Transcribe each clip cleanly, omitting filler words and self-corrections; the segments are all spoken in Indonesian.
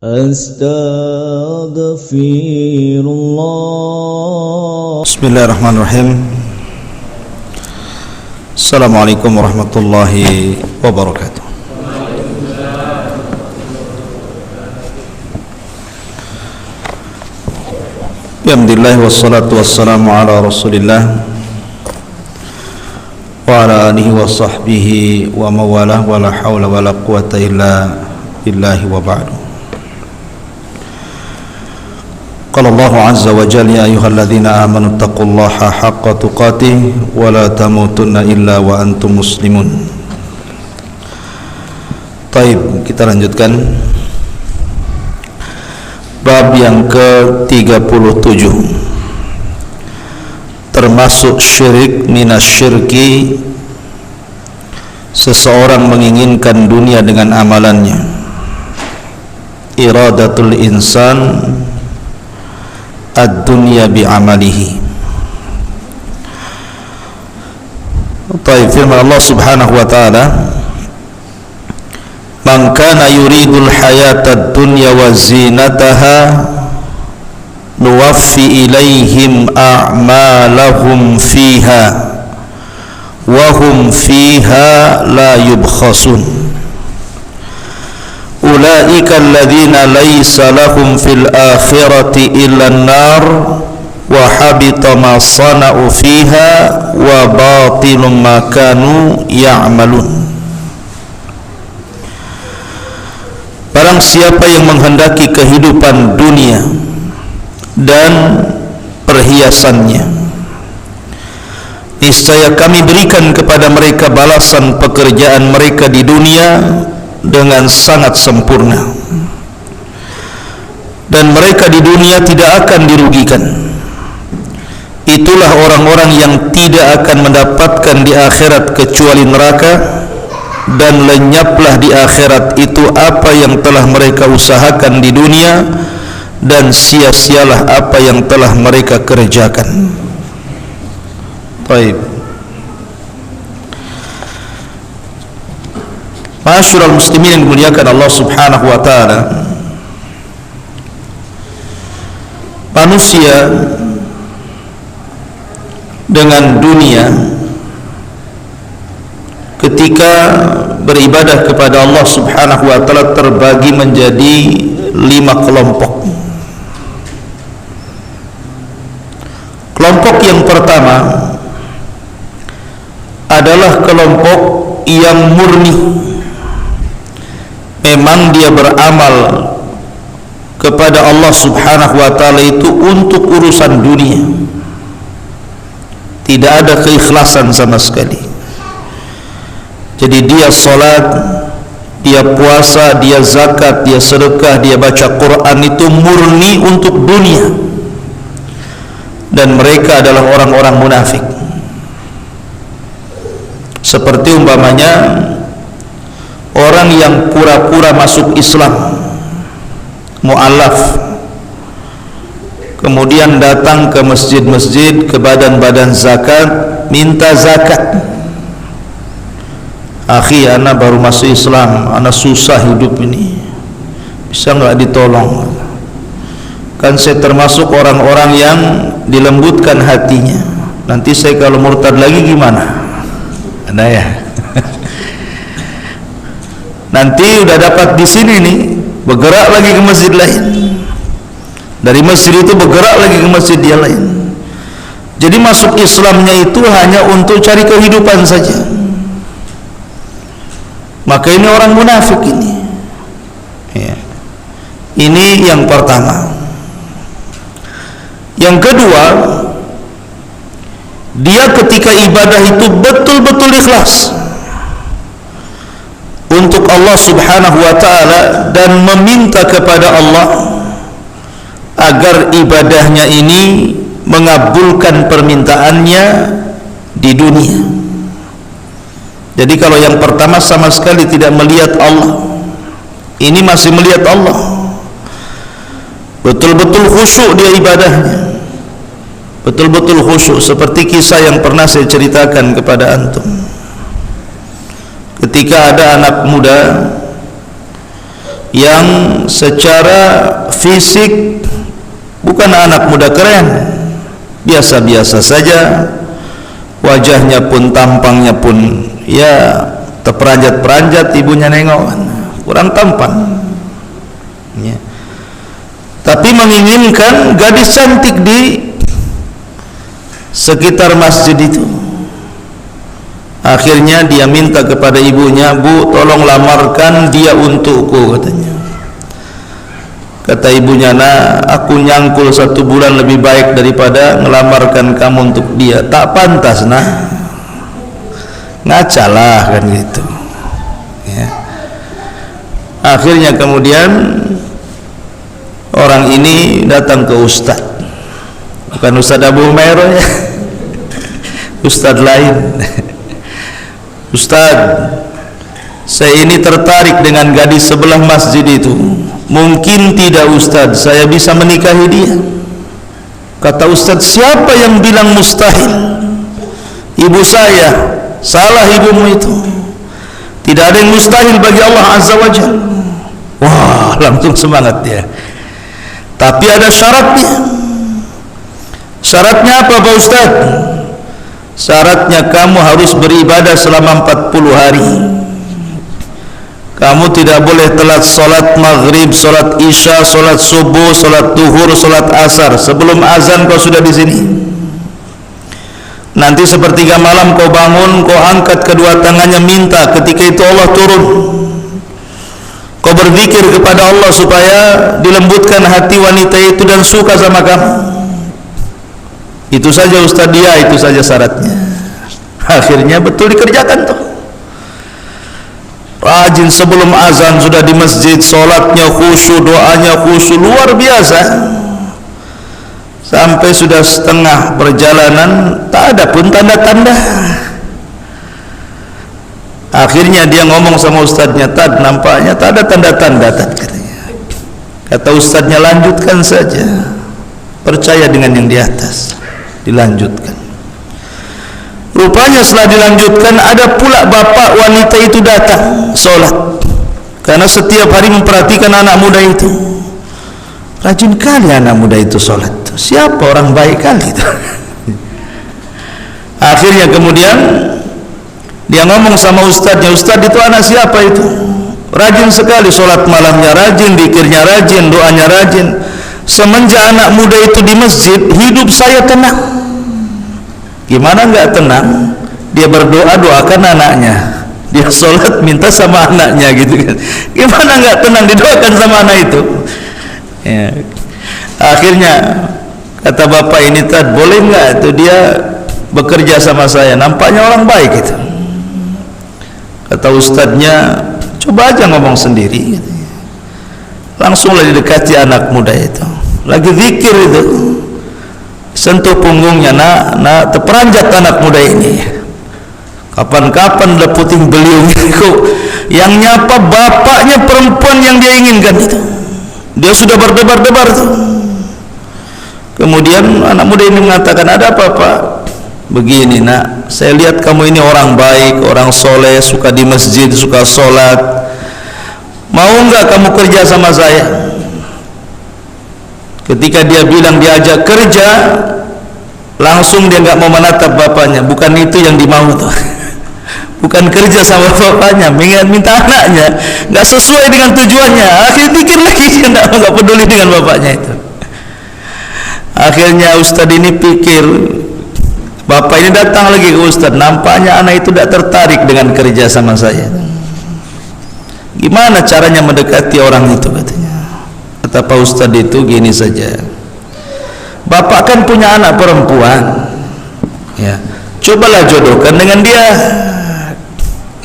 Astaghfirullah. Bismillahirrahmanirrahim. Assalamualaikum warahmatullahi wabarakatuh. Alhamdulillah wassalatu wassalamu ala Rasulillah wa ala alihi wa sahbihi wa mawalah wa la hawla wa la quwata illa billahi wa ba'du. Qala Allahu azza wa jalla, ya ayyuhalladzina amanu taqullaha haqqa tuqatih wa la tamutunna illa wa antum muslimun. Baik, kita lanjutkan bab yang ke-37, termasuk syirik minasyirki, seseorang menginginkan dunia dengan amalannya. Iradatul insan ad-dunya bi'amalihi. Taib, firman Allah subhanahu wa ta'ala, man kana yuridul hayatad dunya wa zinataha nuwaffi ilaihim a'malahum fiha wa hum fiha la yubkhasun. Ulaika alladhina laysa lahum fil akhirati illa an-nar wa habita ma sana'u fiha wa batilun ma kanu ya'malun. Barang siapa yang menghendaki kehidupan dunia dan perhiasannya, niscaya kami berikan kepada mereka balasan pekerjaan mereka di dunia dengan sangat sempurna, dan mereka di dunia tidak akan dirugikan. Itulah orang-orang yang tidak akan mendapatkan di akhirat kecuali neraka, dan lenyaplah di akhirat itu apa yang telah mereka usahakan di dunia, dan sia-sialah apa yang telah mereka kerjakan. Baik, Ma'asyiral muslimin yang dimuliakan Allah subhanahu wa ta'ala, manusia dengan dunia ketika beribadah kepada Allah subhanahu wa ta'ala terbagi menjadi 5 kelompok. Kelompok yang pertama adalah kelompok yang murni, memang dia beramal kepada Allah subhanahu wa ta'ala itu untuk urusan dunia, tidak ada keikhlasan sama sekali. Jadi dia salat, dia puasa, dia zakat, dia sedekah, dia baca Quran, itu murni untuk dunia. Dan mereka adalah orang-orang munafik. Seperti umpamanya orang yang pura-pura masuk Islam, mu'alaf, kemudian datang ke masjid-masjid, ke badan-badan zakat, minta zakat. Akhi, anak baru masuk Islam, anak susah hidup ini, bisa nggak ditolong? Kan saya termasuk orang-orang yang dilembutkan hatinya. Nanti saya kalau murtad lagi gimana? Ada ya? Nanti udah dapat di sini nih, bergerak lagi ke masjid lain. Dari masjid itu bergerak lagi ke masjid yang lain. Jadi masuk Islamnya itu hanya untuk cari kehidupan saja. Maka ini orang munafik ini. Ya. Ini yang pertama. Yang kedua, dia ketika ibadah itu betul-betul ikhlas untuk Allah subhanahu wa ta'ala, dan meminta kepada Allah agar ibadahnya ini mengabulkan permintaannya di dunia. Jadi kalau yang pertama sama sekali tidak melihat Allah, ini masih melihat Allah, betul-betul khusyuk dia ibadahnya, betul-betul khusyuk, seperti kisah yang pernah saya ceritakan kepada antum. Ketika ada anak muda yang secara fisik bukan anak muda keren, biasa-biasa saja, wajahnya pun tampangnya pun ya terperanjat-peranjat, ibunya nengok kurang tampan ya. Tapi menginginkan gadis cantik di sekitar masjid itu. Akhirnya dia minta kepada ibunya, "Bu, tolong lamarkan dia untukku," katanya. Kata ibunya, "Nah, aku nyangkul 1 bulan lebih baik daripada ngelamarkan kamu untuk dia." "Tak pantas, nah." Ngacalah kan gitu ya. Akhirnya kemudian orang ini datang ke Ustaz, bukan Ustaz Abu Umairah ya, Ustaz lain. "Ustaz, saya ini tertarik dengan gadis sebelah masjid itu. Mungkin tidak Ustaz, saya bisa menikahi dia." Kata Ustaz, "Siapa yang bilang mustahil? Ibu saya." "Salah ibumu itu. Tidak ada yang mustahil bagi Allah Azza wa Jalla." Wah, langsung semangat dia. Tapi ada syaratnya. Syaratnya apa Pak Ustaz? Syaratnya kamu harus beribadah selama 40 hari. Kamu tidak boleh telat salat maghrib, salat isya, salat subuh, salat duhur, salat asar. Sebelum azan kau sudah di sini. Nanti sepertiga malam kau bangun, kau angkat kedua tangannya minta, ketika itu Allah turun. Kau berzikir kepada Allah supaya dilembutkan hati wanita itu dan suka sama kamu. Itu saja Ustaz dia, itu saja syaratnya. Akhirnya betul dikerjakan tuh. Rajin sebelum azan sudah di masjid, sholatnya khusyuk, doanya khusyuk, luar biasa. Sampai sudah setengah perjalanan tak ada pun tanda-tanda. Akhirnya dia ngomong sama ustadznya, "Tad, nampaknya tak ada tanda-tanda, Tad," katanya. Kata ustadznya, "Lanjutkan saja, percaya dengan yang di atas." Dilanjutkan. Rupanya setelah dilanjutkan ada pula bapak wanita itu datang sholat, karena setiap hari memperhatikan anak muda itu. Rajin kali anak muda itu sholat. Siapa orang baik kali itu. Akhirnya kemudian dia ngomong sama ustadznya, "Ustadz, itu anak siapa itu? Rajin sekali sholat malamnya, rajin zikirnya, rajin doanya, rajin. Semenjak anak muda itu di masjid, hidup saya tenang." Gimana enggak tenang? Dia berdoa, doakan anaknya. Dia sholat minta sama anaknya gitu kan. Gimana enggak tenang, didoakan sama anak itu ya. Akhirnya kata bapak ini, "Tad, boleh enggak itu dia bekerja sama saya? Nampaknya orang baik itu." Kata ustadznya, "Coba aja ngomong sendiri." Langsunglah didekati anak muda itu, lagi zikir itu, sentuh punggungnya, nak terperanjat anak muda ini. Kapan-kapan udah puting beliung itu, yang nyapa bapaknya perempuan yang dia inginkan itu. Dia sudah berdebar-debar tuh. Kemudian anak muda ini mengatakan, "Ada apa Pak?" "Begini nak, saya lihat kamu ini orang baik, orang soleh, suka di masjid, suka sholat. Mau enggak kamu kerja sama saya?" Ketika dia bilang diajak kerja, langsung dia enggak mau menatap bapaknya. Bukan itu yang dimau tuh. Bukan kerja sama bapaknya, minta anaknya, enggak sesuai dengan tujuannya. Akhirnya pikir lagi, dia enggak peduli dengan bapaknya itu. Akhirnya ustadz ini pikir, bapak ini datang lagi ke ustadz, nampaknya anak itu tidak tertarik dengan kerja sama saya. Gimana caranya mendekati orang itu, katanya. Kata Pak Ustadz itu, "Gini saja, bapak kan punya anak perempuan ya, cobalah jodohkan dengan dia.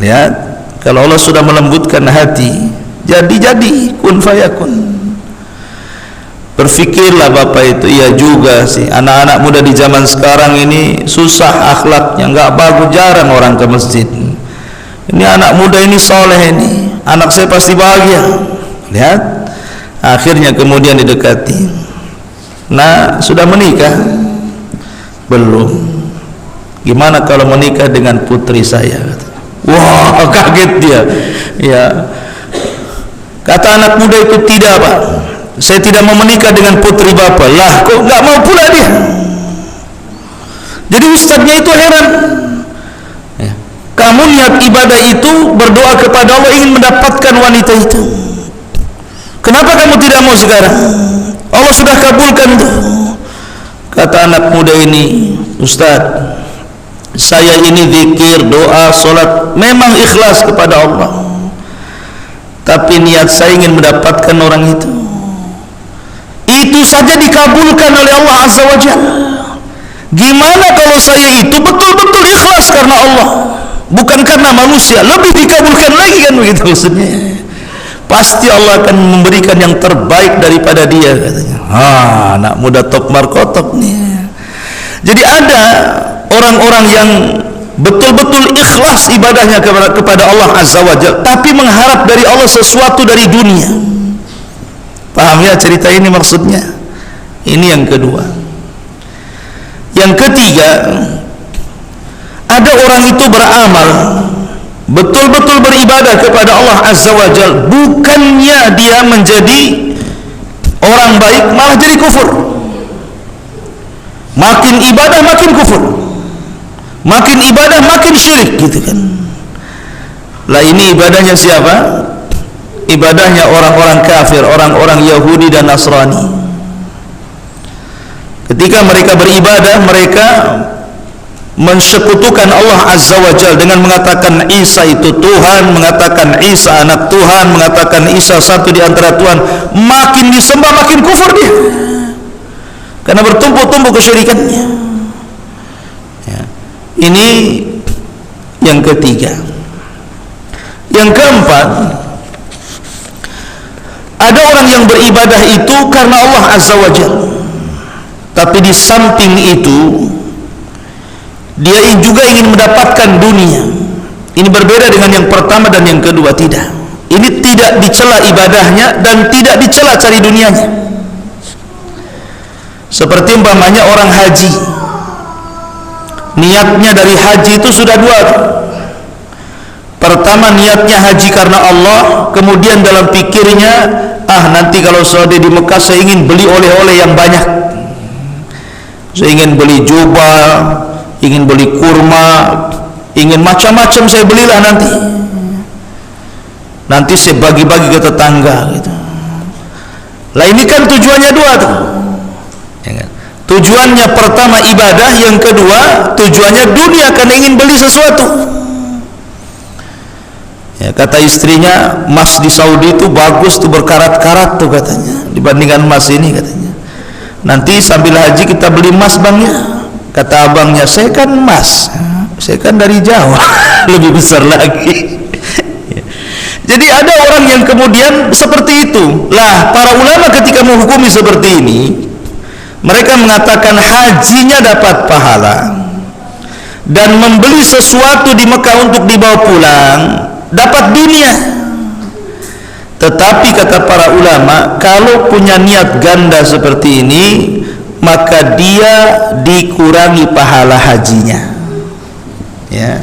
Lihat, kalau Allah sudah melembutkan hati, jadi kun fayakun." Berpikirlah bapak itu, iya juga sih, anak-anak muda di zaman sekarang ini susah akhlaknya, nggak bagus, jarang orang ke masjid. Ini anak muda ini soleh, ini anak saya pasti bahagia. Lihat, akhirnya kemudian didekati. "Nah, sudah menikah?" "Belum." "Gimana kalau menikah dengan putri saya?" Wah, kaget dia. Ya, Kata anak muda itu, tidak Pak, saya tidak mau menikah dengan putri Bapak. Lah kok nggak mau pula dia? Jadi ustadznya itu heran. Kamu niat ibadah itu berdoa kepada Allah ingin mendapatkan wanita itu, kenapa kamu tidak mau sekarang? Allah sudah kabulkan tuh. Kata anak muda ini, Ustaz, saya ini zikir, doa, solat memang ikhlas kepada Allah, tapi niat saya ingin mendapatkan orang itu. Itu saja dikabulkan oleh Allah Azza wa Jalla. Gimana kalau saya itu betul-betul ikhlas karena Allah, bukan karena manusia, lebih dikabulkan lagi, kan begitu maksudnya. Pasti Allah akan memberikan yang terbaik daripada dia, katanya. Anak muda top markotop nih. Jadi ada orang-orang yang betul-betul ikhlas ibadahnya kepada Allah Azza wa Jalla, tapi mengharap dari Allah sesuatu dari dunia. Paham ya cerita ini maksudnya? Ini yang kedua. Yang ketiga, ada orang itu beramal, betul-betul beribadah kepada Allah Azza wa Jalla, bukannya dia menjadi orang baik, malah jadi kufur. Makin ibadah makin kufur, makin ibadah makin syirik, gitu kan. Lah ini ibadahnya siapa? Ibadahnya orang-orang kafir, orang-orang Yahudi dan Nasrani. Ketika mereka beribadah, mereka mensekutukan Allah Azza wa Jalla dengan mengatakan Isa itu Tuhan, mengatakan Isa anak Tuhan, mengatakan Isa satu di antara Tuhan. Makin disembah makin kufur dia, karena bertumpuk-tumpuk kesyirikannya. Ya. Ini yang ketiga. Yang keempat, ada orang yang beribadah itu karena Allah Azza wa Jalla, tapi di samping itu dia juga ingin mendapatkan dunia. Ini berbeda dengan yang pertama dan yang kedua. Tidak, ini tidak dicela ibadahnya dan tidak dicela cari dunianya. Seperti umpamanya orang haji, niatnya dari haji itu sudah dua. Pertama, niatnya haji karena Allah, kemudian dalam pikirnya, nanti kalau sudah di Mekah saya ingin beli oleh-oleh yang banyak, saya ingin beli jubah, ingin beli kurma, ingin macam-macam saya belilah nanti saya bagi-bagi ke tetangga gitu. Lah ini kan tujuannya dua tuh, ya kan? Tujuannya pertama ibadah, yang kedua tujuannya dunia, karena ingin beli sesuatu. Ya, kata istrinya, emas di Saudi itu bagus tuh, berkarat-karat tuh katanya, dibandingkan emas ini katanya. Nanti sambil haji kita beli emas bangnya. Kata abangnya, saya kan emas, saya kan dari Jawa, lebih besar lagi. Jadi ada orang yang kemudian seperti itu. Lah para ulama ketika menghukumi seperti ini, mereka mengatakan hajinya dapat pahala dan membeli sesuatu di Mekah untuk dibawa pulang dapat dunia. Tetapi kata para ulama, kalau punya niat ganda seperti ini, maka dia dikurangi pahala hajinya. Ya,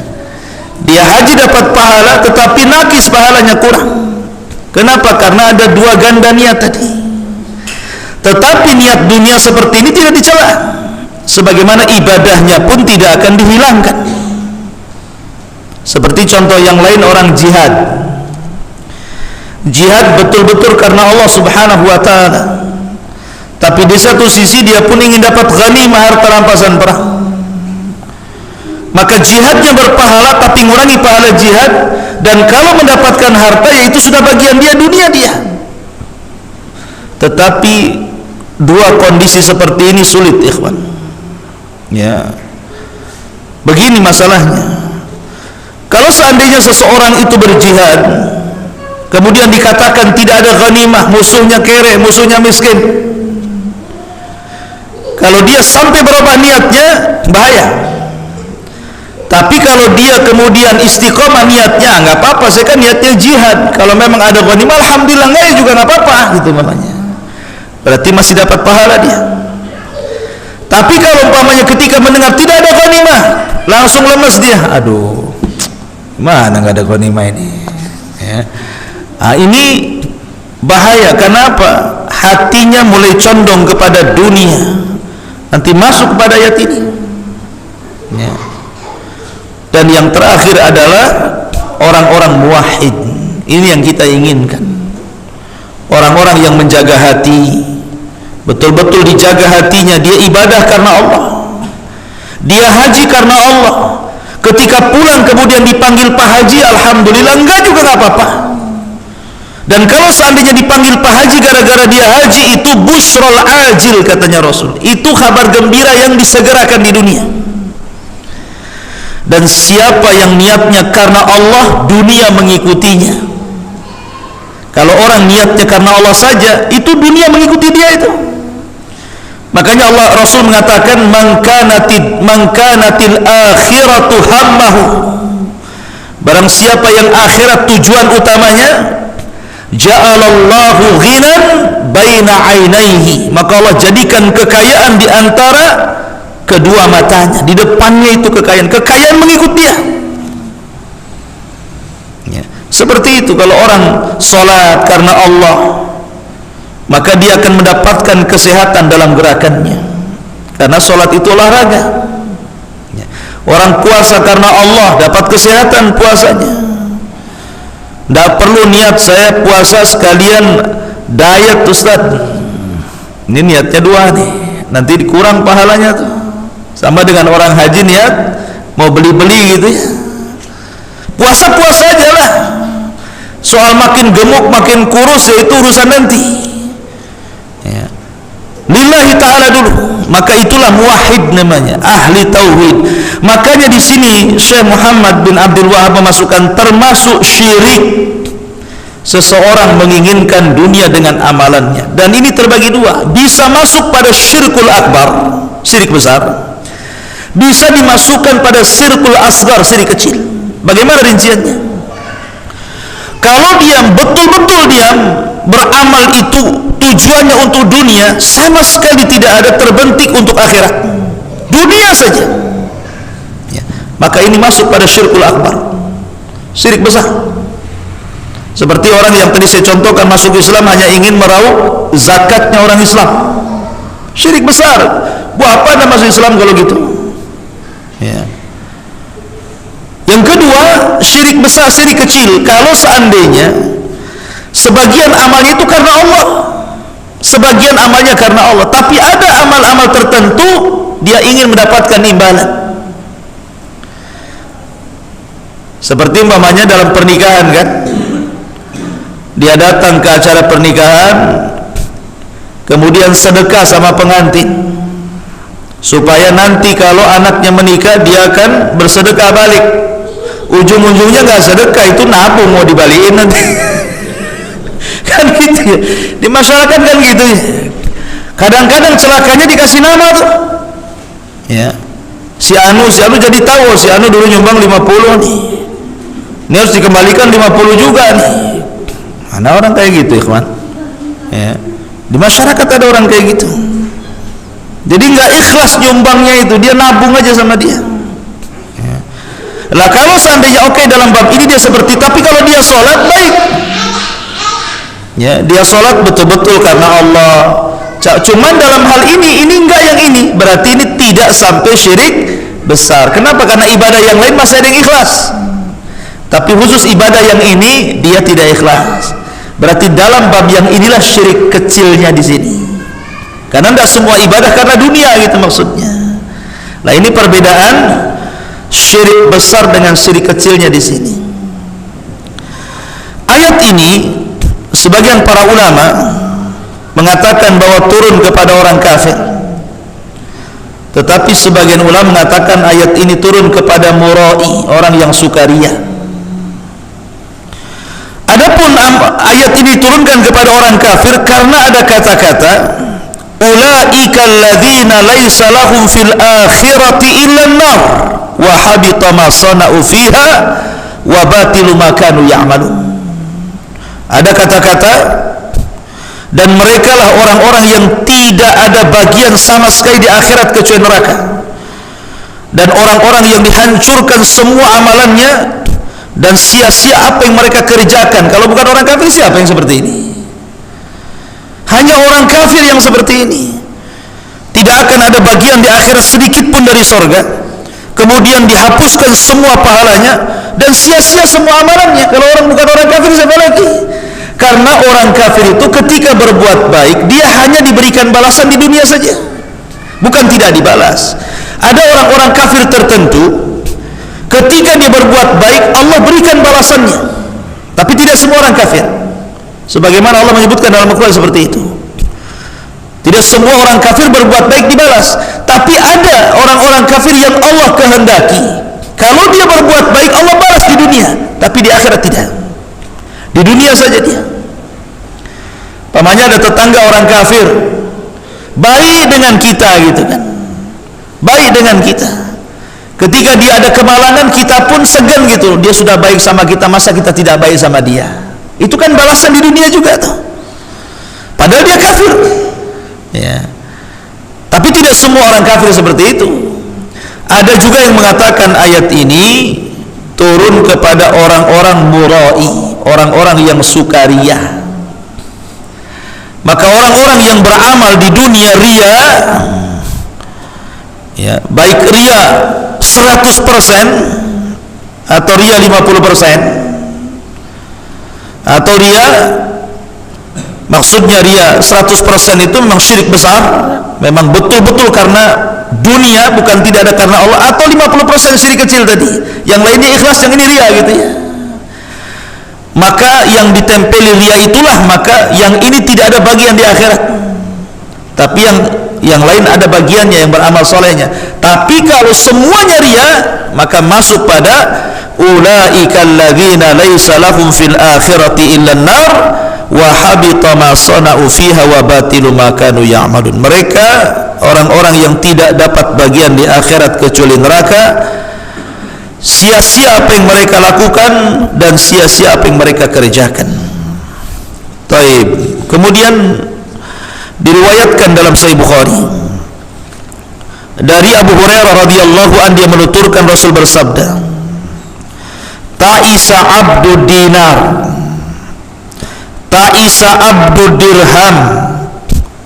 dia haji dapat pahala, tetapi nakis pahalanya kurang. Kenapa? Karena ada dua ganda niat tadi. Tetapi niat dunia seperti ini tidak dicela, sebagaimana ibadahnya pun tidak akan dihilangkan. Seperti contoh yang lain, orang jihad. Jihad betul-betul karena Allah Subhanahu wa ta'ala, tapi di satu sisi dia pun ingin dapat ghanimah, harta rampasan perang. Maka jihadnya berpahala tapi mengurangi pahala jihad, dan kalau mendapatkan harta, yaitu sudah bagian dia, dunia dia. Tetapi dua kondisi seperti ini sulit, ikhwan. Ya, begini masalahnya. Kalau seandainya seseorang itu berjihad, kemudian dikatakan tidak ada ghanimah, musuhnya kere, musuhnya miskin, kalau dia sampai berubah niatnya, bahaya. Tapi kalau dia kemudian istiqomah niatnya, nggak apa-apa, saya kan niatnya jihad, kalau memang ada ghanimah, alhamdulillah, nggak juga nggak apa-apa, gitu namanya. Berarti masih dapat pahala dia. Tapi kalau umpamanya ketika mendengar tidak ada ghanimah, langsung lemes dia, aduh, mana nggak ada ghanimah ini, ya. Ini bahaya. Kenapa? Hatinya mulai condong kepada dunia. Nanti masuk pada ayat ini. Ya. Dan yang terakhir adalah orang-orang muwahhid. Ini yang kita inginkan. Orang-orang yang menjaga hati, betul-betul dijaga hatinya. Dia ibadah karena Allah, dia haji karena Allah. Ketika pulang kemudian dipanggil Pak Haji, alhamdulillah, enggak juga enggak apa-apa. Dan kalau seandainya dipanggil Pak Haji gara-gara dia haji, itu busrul ajil katanya Rasul. Itu kabar gembira yang disegerakan di dunia. Dan siapa yang niatnya karena Allah, dunia mengikutinya. Kalau orang niatnya karena Allah saja, itu dunia mengikuti dia itu. Makanya Allah Rasul mengatakan man kanatil akhiratu hammahu. Barang siapa yang akhirat tujuan utamanya, ja'alallahu ghinan baina ainaihi, maka Allah jadikan kekayaan di antara kedua matanya. Di depannya itu kekayaan mengikut dia. Ya. Seperti itu kalau orang sholat karena Allah, maka dia akan mendapatkan kesehatan dalam gerakannya, karena sholat itu olahraga. Ya. Orang puasa karena Allah, dapat kesehatan puasanya. Tidak perlu niat saya puasa sekalian diet Ustaz. Ini niatnya dua nih, nanti dikurang pahalanya tuh. Sama dengan orang haji niat mau beli-beli gitu ya. Puasa-puasa aja lah. Soal makin gemuk makin kurus ya itu urusan nanti. Ya. Lillahi ta'ala dulu. Maka itulah muwahhid namanya, ahli tauhid. Makanya di sini Syekh Muhammad bin Abdul Wahab memasukkan termasuk syirik. Seseorang menginginkan dunia dengan amalannya, dan ini terbagi dua. Bisa masuk pada syirkul akbar, syirik besar. Bisa dimasukkan pada syirkul asgar, syirik kecil. Bagaimana rinciannya? Kalau diam, betul-betul diam, beramal itu tujuannya untuk dunia, sama sekali tidak ada terbentik untuk akhirat, dunia saja ya, maka ini masuk pada syirkul akbar, syirik besar. Seperti orang yang tadi saya contohkan masuk Islam hanya ingin meraup zakatnya orang Islam, syirik besar. Buat apa anda masuk Islam kalau gitu ya. Yang kedua, syirik besar, syirik kecil. Kalau seandainya sebagian amalnya itu karena Allah, sebagian amalnya karena Allah, tapi ada amal-amal tertentu dia ingin mendapatkan imbalan. Seperti umpamanya dalam pernikahan kan, dia datang ke acara pernikahan, kemudian sedekah sama pengantin, supaya nanti kalau anaknya menikah dia akan bersedekah balik. Ujung-ujungnya nggak sedekah, itu nabung mau dibalikin nanti. Kan gitu ya. Di masyarakat kan gitu ya. Kadang-kadang celakanya dikasih nama tuh ya, si Anu jadi tahu, si Anu dulu nyumbang 50 nih, ini harus dikembalikan 50 juga nih. Mana orang kayak gitu ikhwan ya. Di masyarakat ada orang kayak gitu. Jadi nggak ikhlas nyumbangnya itu, dia nabung aja sama dia ya. Lah kalau seandainya oke, dalam bab ini dia seperti, tapi kalau dia sholat baik ya, dia sholat betul-betul karena Allah. Cuman dalam hal ini enggak, yang ini berarti ini tidak sampai syirik besar. Kenapa? Karena ibadah yang lain masih ada yang ikhlas, tapi khusus ibadah yang ini dia tidak ikhlas. Berarti dalam bab yang inilah syirik kecilnya di sini. Karena tidak semua ibadah karena dunia gitu maksudnya. Nah ini perbedaan syirik besar dengan syirik kecilnya di sini. Ayat ini sebagian para ulama mengatakan bahwa turun kepada orang kafir, tetapi sebagian ulama mengatakan ayat ini turun kepada murai, orang yang sukaria. Adapun ayat ini turunkan kepada orang kafir karena ada kata-kata ulaika alladzina laisa lahum fil akhirati illa an-nar wa habita ma sana'u fiha wa batilu ma kanu ya'malun. Ada kata-kata, dan merekalah orang-orang yang tidak ada bagian sama sekali di akhirat kecuali neraka, dan orang-orang yang dihancurkan semua amalannya dan sia-sia apa yang mereka kerjakan. Kalau bukan orang kafir, siapa yang seperti ini Hanya orang kafir yang seperti ini. Tidak akan ada bagian di akhirat sedikit pun dari sorga, kemudian dihapuskan semua pahalanya dan sia-sia semua amalannya. Kalau orang bukan orang kafir, siapa lagi? Karena orang kafir itu ketika berbuat baik, dia hanya diberikan balasan di dunia saja, bukan tidak dibalas. Ada orang-orang kafir tertentu, ketika dia berbuat baik, Allah berikan balasannya. Tapi tidak semua orang kafir, sebagaimana Allah menyebutkan dalam Al-Quran seperti itu. Tidak semua orang kafir berbuat baik dibalas, tapi ada orang-orang kafir yang Allah kehendaki, kalau dia berbuat baik Allah balas di dunia, tapi di akhirat tidak. Di dunia saja dia. Pamannya ada tetangga orang kafir, baik dengan kita gitu kan, baik dengan kita. Ketika dia ada kemalangan, kita pun segan gitu. Dia sudah baik sama kita, masa kita tidak baik sama dia? Itu kan balasan di dunia juga tuh. Padahal dia kafir. Ya. Tapi tidak semua orang kafir seperti itu. Ada juga yang mengatakan ayat ini turun kepada orang-orang murai, orang-orang yang sukaria. Maka orang-orang yang beramal di dunia ria, ya, baik ria 100% atau ria 50%, atau ria, maksudnya ria 100% itu memang syirik besar, memang betul-betul karena dunia, bukan tidak ada karena Allah, atau 50% syirik kecil tadi, yang lainnya ikhlas, yang ini ria gitu ya. Maka yang ditempeli ria itulah, maka yang ini tidak ada bagian di akhirat, tapi yang lain ada bagiannya, yang beramal solehnya. Tapi kalau semuanya ria, maka masuk pada ulaika alladzina laisa lahum fil akhirati illa an-nar wa habita ma sana'u fiha wa batilu ma kanu ya'malun. Mereka orang-orang yang tidak dapat bagian di akhirat kecuali neraka, sia-sia apa yang mereka lakukan dan sia-sia apa yang mereka kerjakan. Taib. Kemudian diriwayatkan dalam Sahih Bukhari dari Abu Hurairah radhiyallahu anhu, dia menuturkan Rasul bersabda, ta'isa abdud dinar, ta'isa abdud dirham,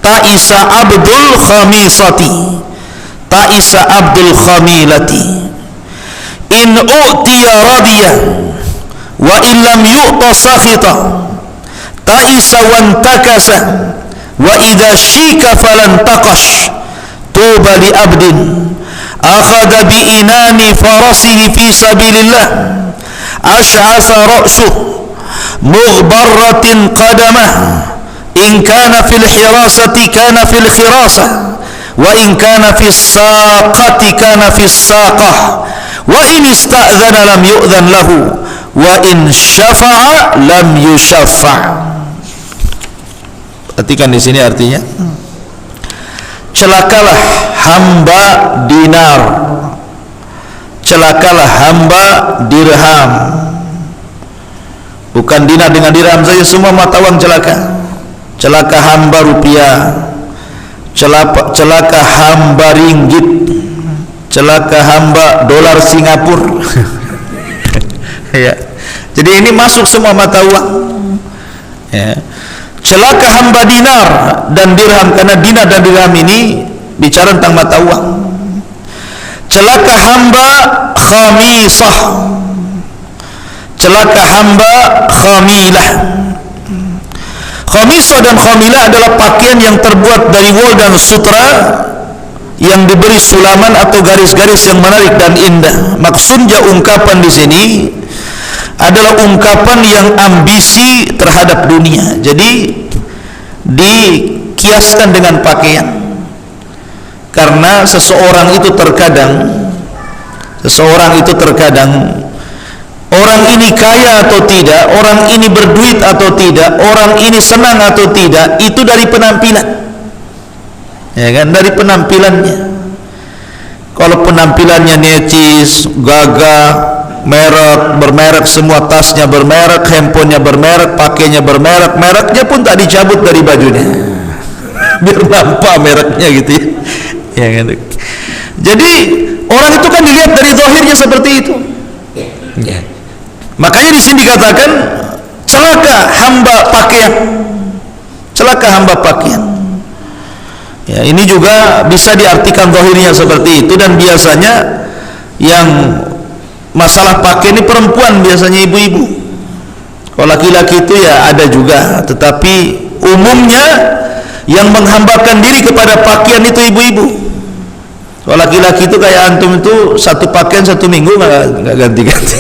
ta'isa abdul khamisati, ta'isa abdul khamilati. In u'tiya radiya wa illam yu'ta sakhita, ta'isa wantakasa wa idha syika falantaqash. Tuba li abdin akhadha bi inani farasihi fi sabilillah ash'asa ra'suh mughbarratin qadamah, in kana fil hirasati kana fil khirasah wa in kana fis saqati kana fis saqah wa in ista'dhana lam yu'dhan lahu wa in syafa'a lam yushaffa'. Perhatikan di sini artinya, celakalah hamba dinar, celakalah hamba dirham. Bukan dinar dengan dirham saja, semua mata uang celaka. Celaka hamba rupiah, celaka hamba ringgit, celaka hamba dolar Singapura. Ya. Jadi ini masuk semua mata uang. Ya. Celaka hamba dinar dan dirham, karena dinar dan dirham ini bicara tentang mata uang. Celaka hamba khamisah, celaka hamba khamilah. Khamisah dan khamilah adalah pakaian yang terbuat dari wol dan sutra yang diberi sulaman atau garis-garis yang menarik dan indah. Maksudnya ungkapan di sini adalah ungkapan yang ambisi terhadap dunia. Jadi dikiaskan dengan pakaian, karena seseorang itu terkadang orang ini kaya atau tidak, orang ini berduit atau tidak, orang ini senang atau tidak, itu dari penampilan, ya kan, dari penampilannya. Kalau penampilannya necis, gagah, merek, bermerek, semua tasnya bermerek, handphonenya bermerek, pakainya bermerek, mereknya pun tak dicabut dari bajunya biar nampak mereknya gitu ya, ya kan? Jadi orang itu kan dilihat dari zahirnya seperti itu ya. Makanya di sini dikatakan celaka hamba pakaian, Celaka hamba pakaian. Ya, ini juga bisa diartikan zahirnya seperti itu, dan biasanya yang masalah pakaian ini perempuan, biasanya ibu-ibu. Kalau laki-laki itu ya ada juga, tetapi umumnya yang menghambakan diri kepada pakaian itu ibu-ibu. Kalau laki-laki itu kayak antum itu satu pakaian satu minggu nggak ganti-ganti.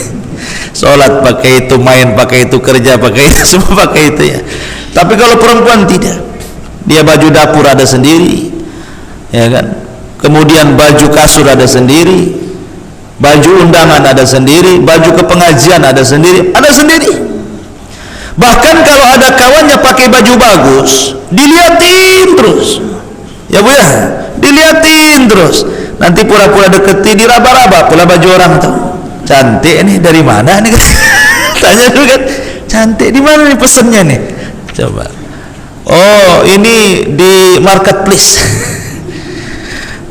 Sholat pakai itu, main pakai itu, kerja pakai itu, semua pakai itu ya. Tapi kalau perempuan tidak, dia baju dapur ada sendiri, ya kan. Kemudian baju kasur ada sendiri, baju undangan ada sendiri, baju ke pengajian ada sendiri, Bahkan kalau ada kawannya pakai baju bagus, diliatin terus, ya bu ya, diliatin terus. Nanti pura-pura deketi, diraba-raba pula baju orang tuh. Cantik nih, dari mana nih? Tanya dulu kan, cantik di mana nih pesennya nih? Coba. Oh, ini di marketplace.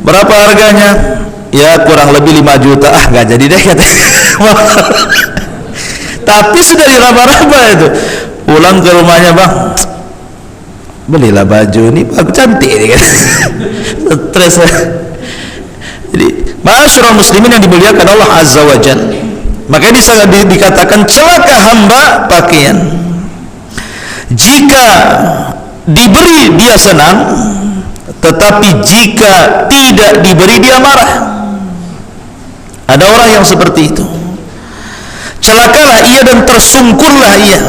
Berapa harganya? Ya kurang lebih 5 juta. Ah, nggak jadi deh katanya. Tapi sudah diraba-raba itu. Pulang ke rumahnya, bang, belilah baju ini, bagus, cantik ini kan. Stres. Jadi, ma'asyiral muslimin yang dimuliakan Allah Azza wa Jalla. Makanya dikatakan celaka hamba pakaian. Jika diberi dia senang, tetapi jika tidak diberi dia marah. Ada orang yang seperti itu. Celakalah ia dan tersungkurlah ia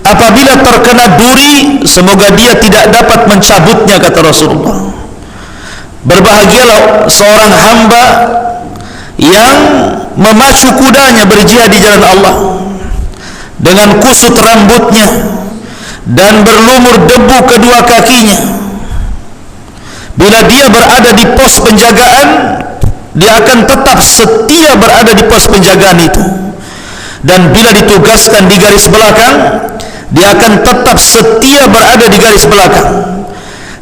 apabila terkena duri, semoga dia tidak dapat mencabutnya, kata Rasulullah. Berbahagialah seorang hamba yang memacu kudanya berjihad di jalan Allah dengan kusut rambutnya dan berlumur debu kedua kakinya. Bila dia berada di pos penjagaan, dia akan tetap setia berada di pos penjagaan itu. Dan bila ditugaskan di garis belakang, dia akan tetap setia berada di garis belakang.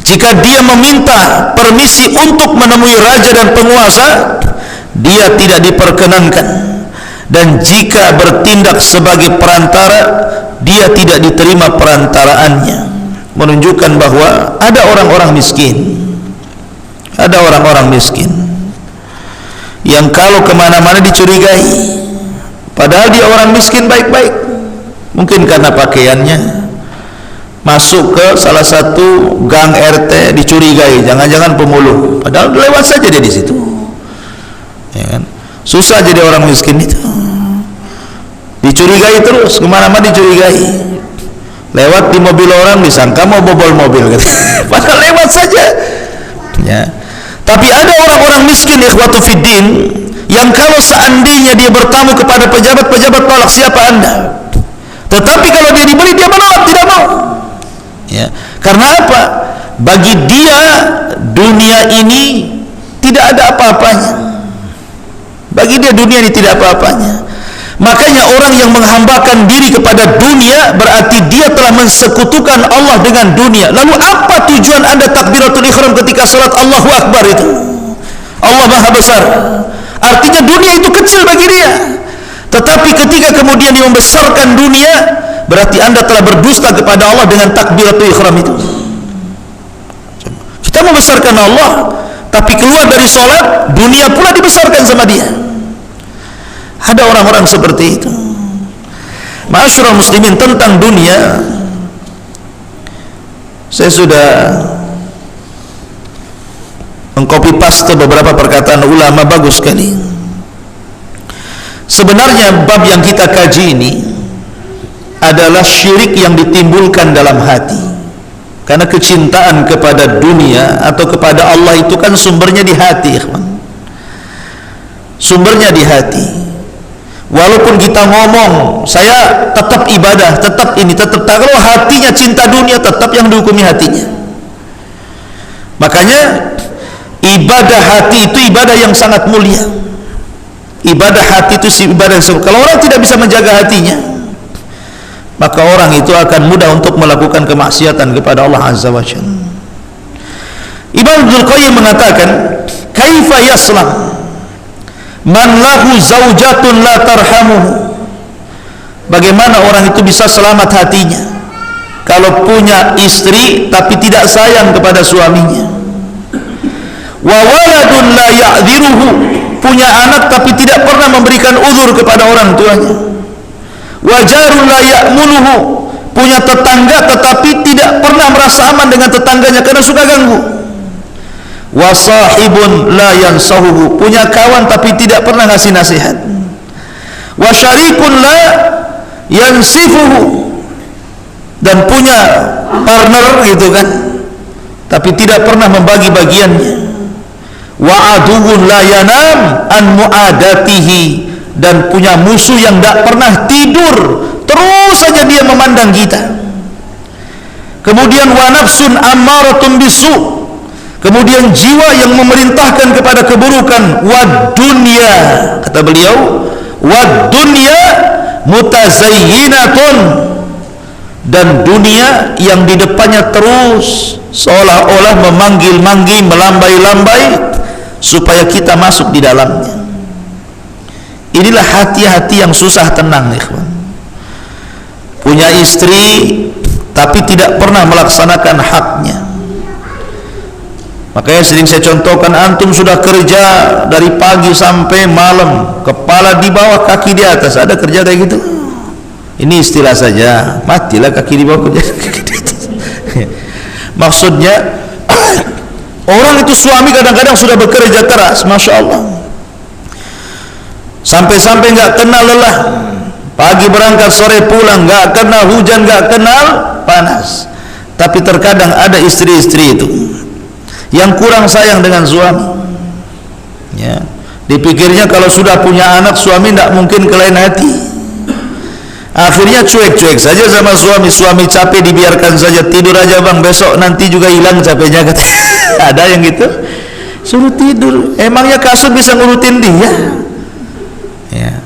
Jika dia meminta permisi untuk menemui raja dan penguasa, dia tidak diperkenankan. Dan jika bertindak sebagai perantara, dia tidak diterima perantaraannya. Menunjukkan bahwa ada orang-orang miskin, ada orang-orang miskin yang kalau kemana-mana dicurigai, padahal dia orang miskin baik-baik. Mungkin karena pakaiannya, masuk ke salah satu gang RT dicurigai, jangan-jangan pemulung, padahal lewat saja dia di situ, ya kan? Susah jadi orang miskin itu, dicurigai terus, kemana-mana dicurigai. Lewat di mobil orang disangka mau bobol mobil, gitu. Padahal lewat saja, ya. Tapi ada orang-orang miskin, ikhwatu fiddin, yang kalau seandainya dia bertamu kepada pejabat-pejabat, tolak, siapa anda? Tetapi kalau dia diberi, dia menolak, tidak mau. Ya, karena apa? Bagi dia dunia ini tidak ada apa-apanya. Bagi dia dunia ini tidak apa-apanya. Makanya orang yang menghambakan diri kepada dunia berarti dia telah mensekutukan Allah dengan dunia. Lalu apa tujuan anda takbiratul ihram ketika salat Allahu Akbar itu? Allah Maha Besar. Artinya dunia itu kecil bagi dia. Tetapi ketika kemudian dia membesarkan dunia, berarti anda telah berdusta kepada Allah dengan takbiratul ihram itu. Kita membesarkan Allah, tapi keluar dari sholat, dunia pula dibesarkan sama dia. Ada orang-orang seperti itu. Ma'asyiral muslimin, tentang dunia saya sudah mengcopy paste beberapa perkataan ulama bagus sekali. Sebenarnya bab yang kita kaji ini adalah syirik yang ditimbulkan dalam hati. Karena kecintaan kepada dunia atau kepada Allah itu kan sumbernya di hati, ikhwan. Sumbernya di hati. Walaupun kita ngomong, saya tetap ibadah, tetap ini, tetap tak, kalau hatinya cinta dunia, tetap yang dihukumi hatinya. Makanya ibadah hati itu ibadah yang sangat mulia. Ibadah hati itu ibadah yang, kalau orang tidak bisa menjaga hatinya, maka orang itu akan mudah untuk melakukan kemaksiatan kepada Allah Azza wa Jalla. Imam Ibnul Qayyim mengatakan, kaifa yaslam man lahu zaujatun la tarhamuhu. Bagaimana orang itu bisa selamat hatinya kalau punya istri tapi tidak sayang kepada suaminya. Wa waladun la ya'dhiruhu, punya anak tapi tidak pernah memberikan uzur kepada orang tuanya. Wa jarun la ya'muluhu, punya tetangga tetapi tidak pernah merasa aman dengan tetangganya karena suka ganggu. Wa sahibun la yansahuhu, punya kawan tapi tidak pernah ngasih nasihat. Wa syarikun la yansifuhu, dan punya partner gitu kan, tapi tidak pernah membagi bagiannya. Wa aduwwun la yanam an muadatihi, dan punya musuh yang tidak pernah tidur, terus saja dia memandang kita. Kemudian wa nafsun ammaratun bisu, kemudian jiwa yang memerintahkan kepada keburukan. Wa dunya, kata beliau, wa dunya mutazayyinatun, dan dunia yang di depannya terus seolah-olah memanggil-manggil, melambai-lambai supaya kita masuk di dalamnya. Inilah hati-hati yang susah tenang, ikhwan. Punya istri tapi tidak pernah melaksanakan haknya. Makanya sering saya contohkan, antum sudah kerja dari pagi sampai malam, kepala di bawah kaki di atas, ada kerja kayak gitu? Ini istilah saja, matilah kaki di bawah, kaki di atas. Maksudnya orang itu suami kadang-kadang sudah bekerja keras, masya Allah, sampai-sampai nggak kenal lelah, pagi berangkat sore pulang, nggak kenal hujan, nggak kenal panas. Tapi terkadang ada istri-istri itu yang kurang sayang dengan suami, ya, dipikirnya kalau sudah punya anak suami tidak mungkin ke lain hati, akhirnya cuek-cuek saja sama suami. Suami capek dibiarkan saja, tidur aja bang, besok nanti juga hilang capeknya, katanya. Ada yang gitu, suruh tidur, emangnya kasur bisa ngurutin dia, ya.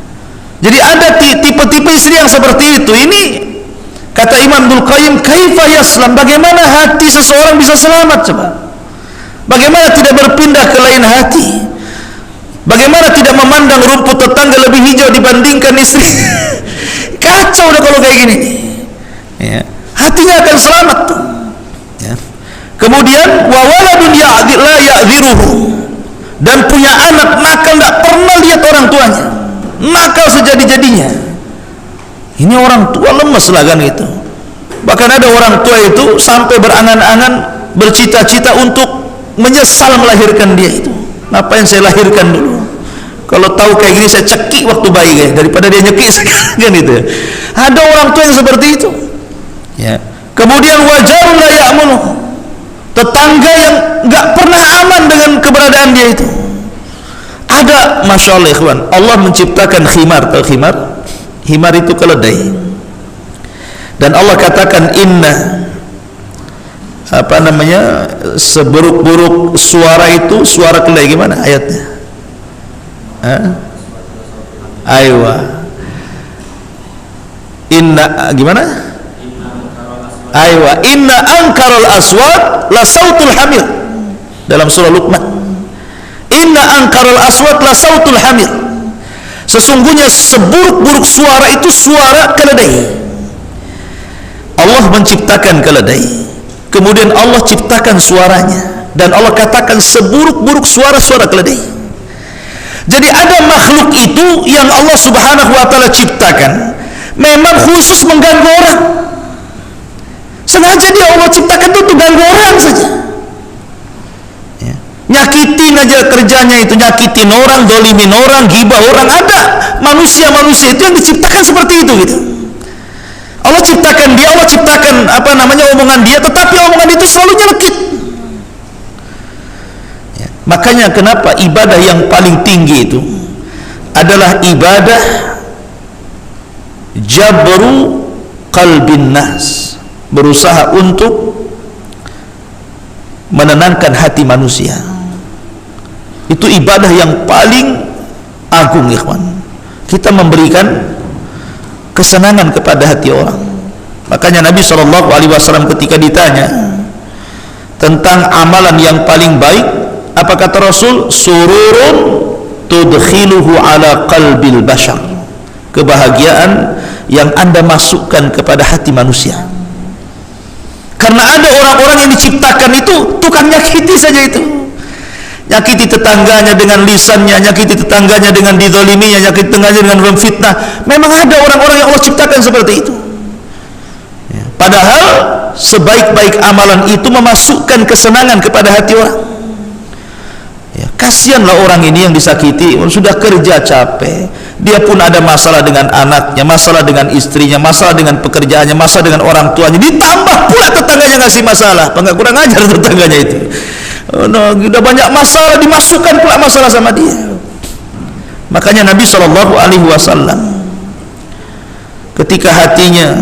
Jadi ada tipe-tipe istri yang seperti itu. Ini kata Imam Ibnul Qayyim, kaifa yaslam, bagaimana hati seseorang bisa selamat, coba. Bagaimana tidak berpindah ke lain hati? Bagaimana tidak memandang rumput tetangga lebih hijau dibandingkan istri? Kacau udah kalau kayak gini, ya. Hatinya akan selamat tuh, ya. Kemudian wa waladun la ya'dhiruhu, dan punya anak nakal, tidak pernah lihat orang tuanya, nakal sejadi-jadinya. Ini orang tua lemes lah kan itu. Bahkan ada orang tua itu sampai berangan-angan, bercita-cita untuk menyesal melahirkan dia itu. Ngapain saya lahirkan dulu? Kalau tahu kayak gini saya cekik waktu bayi, kayak daripada dia nyekik kan itu. Ada orang tua yang seperti itu, ya. Kemudian wajarun la ya'munu, tetangga yang nggak pernah aman dengan keberadaan dia itu. Ada, masya Allah ikhwan, Allah menciptakan khimar. Tahu khimar? Himar itu keledai. Dan Allah katakan inna, apa namanya, seburuk-buruk suara itu suara keledai. Gimana ayatnya? Aywa, inna, gimana? Aywa, inna ankarul aswat la sautul hamir, dalam surah Luqman. Inna ankarul aswat la sautul hamir, sesungguhnya seburuk-buruk suara itu suara keledai. Allah menciptakan keledai, kemudian Allah ciptakan suaranya, dan Allah katakan seburuk-buruk suara keledai. Jadi ada makhluk itu yang Allah subhanahu wa ta'ala ciptakan memang khusus mengganggu orang. Sengaja dia Allah ciptakan itu ganggu orang saja, ya. Nyakitin aja kerjanya itu, nyakitin orang, dolimin orang, gibah orang. Ada manusia-manusia itu yang diciptakan seperti itu gitu. Allah ciptakan dia, Allah ciptakan apa namanya omongan dia, tetapi omongan itu selalu nyelekit. Ya. Makanya kenapa ibadah yang paling tinggi itu adalah ibadah jabru qalbin nas, berusaha untuk menenangkan hati manusia. Itu ibadah yang paling agung, ikhwan. Kita memberikan kesenangan kepada hati orang. Makanya Nabi SAW ketika ditanya tentang amalan yang paling baik, apa kata Rasul? Sururun tudkhiluhu ala qalbil bashar, kebahagiaan yang Anda masukkan kepada hati manusia. Karena ada orang-orang yang diciptakan itu tukang nyakiti saja itu. Nyakiti tetangganya dengan lisannya, nyakiti tetangganya dengan dizaliminya, nyakiti tetangganya dengan memfitnah. Memang ada orang-orang yang Allah ciptakan seperti itu. Ya. Padahal sebaik-baik amalan itu memasukkan kesenangan kepada hati orang. Ya, kasihanlah orang ini yang disakiti, sudah kerja capek, dia pun ada masalah dengan anaknya, masalah dengan istrinya, masalah dengan pekerjaannya, masalah dengan orang tuanya, ditambah pula tetangganya ngasih masalah. Enggak kurang ajar tetangganya itu. Oh, no, udah banyak masalah, dimasukkan pula masalah sama dia. Makanya Nabi SAW ketika hatinya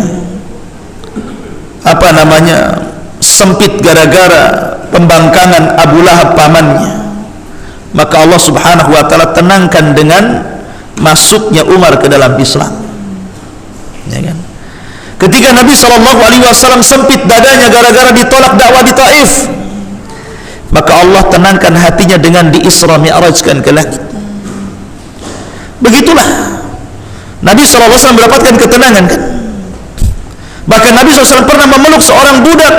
sempit gara-gara pembangkangan Abu Lahab pamannya, maka Allah Subhanahu wa taala tenangkan dengan masuknya Umar ke dalam Islam. Ya kan? Ketika Nabi SAW sempit dadanya gara-gara ditolak dakwah di Taif, maka Allah tenangkan hatinya dengan di Isra Mi'rajkan ke langit. Begitulah Nabi SAW mendapatkan ketenangan kan. Bahkan Nabi SAW pernah memeluk seorang budak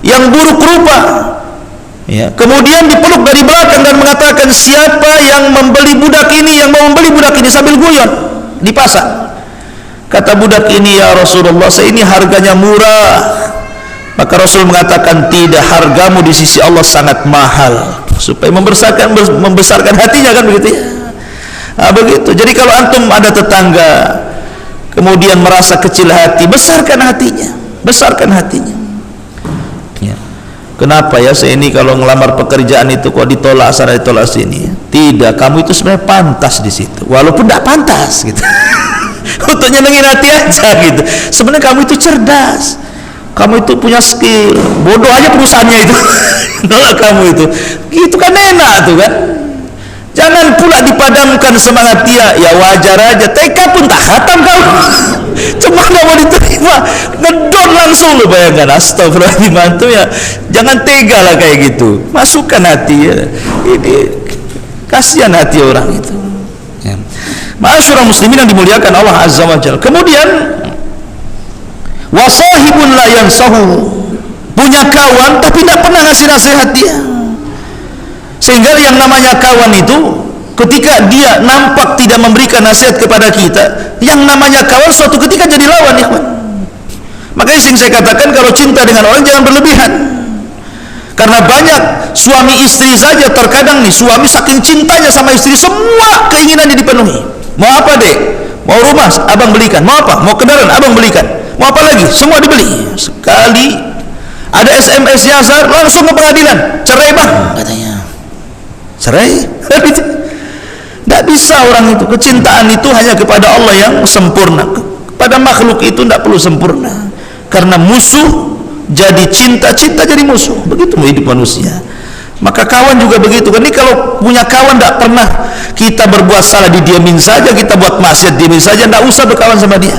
yang buruk rupa, ya, kemudian dipeluk dari belakang dan mengatakan, siapa yang membeli budak ini, yang mau membeli budak ini, sambil guyon di pasar. Kata budak ini, ya Rasulullah, saya ini harganya murah. Maka Rasul mengatakan, tidak, hargamu di sisi Allah sangat mahal, supaya membesarkan hatinya kan begitu ya. Nah, begitu. Jadi kalau antum ada tetangga kemudian merasa kecil hati, besarkan hatinya, besarkan hatinya. Ya. Kenapa ya saya ini kalau ngelamar pekerjaan itu kok ditolak sana ditolak sini? Tidak, kamu itu sebenarnya pantas di situ, walaupun tidak pantas gitu. Untuk nyenengin hati aja gitu. Sebenarnya kamu itu cerdas, kamu itu punya skill, bodoh aja perusahaannya itu nolak kamu itu, gitu kan enak tuh kan. Jangan pula dipadamkan semangat dia, ya wajar aja, TK pun tak khatam kamu, cuma nggak mau diterima, ngedon langsung lo, bayangkan. Astagfirullahaladzim, antum ya, jangan tega lah kayak gitu, masukkan hati ya. Ini kasihan hati orang itu ya. Ma'asyiral muslimin yang dimuliakan Allah Azza wa Jalla. Kemudian wasahibun la yansahu, punya kawan tapi tidak pernah ngasih nasihat dia. Sehingga yang namanya kawan itu ketika dia nampak tidak memberikan nasihat kepada kita, yang namanya kawan suatu ketika jadi lawan, ikhwan. Makanya sing saya katakan, kalau cinta dengan orang jangan berlebihan. Karena banyak suami istri saja terkadang nih, suami saking cintanya sama istri, semua keinginannya dipenuhi. Mau apa dek? Mau rumah abang belikan. Mau apa? Mau kendaraan abang belikan. Mau apa lagi? Semua dibeli. Sekali ada SMS-nya langsung ke pengadilan, cerai bang katanya. Cerai? Tidak bisa orang itu. Kecintaan itu hanya kepada Allah yang sempurna. Pada makhluk itu tidak perlu sempurna. Karena musuh jadi cinta, cinta jadi musuh. Begitu hidup manusia. Maka kawan juga begitu. Ini kalau punya kawan tidak pernah kita berbuat salah didiamin saja, kita buat maksiat diamin saja, tidak usah berkawan sama dia.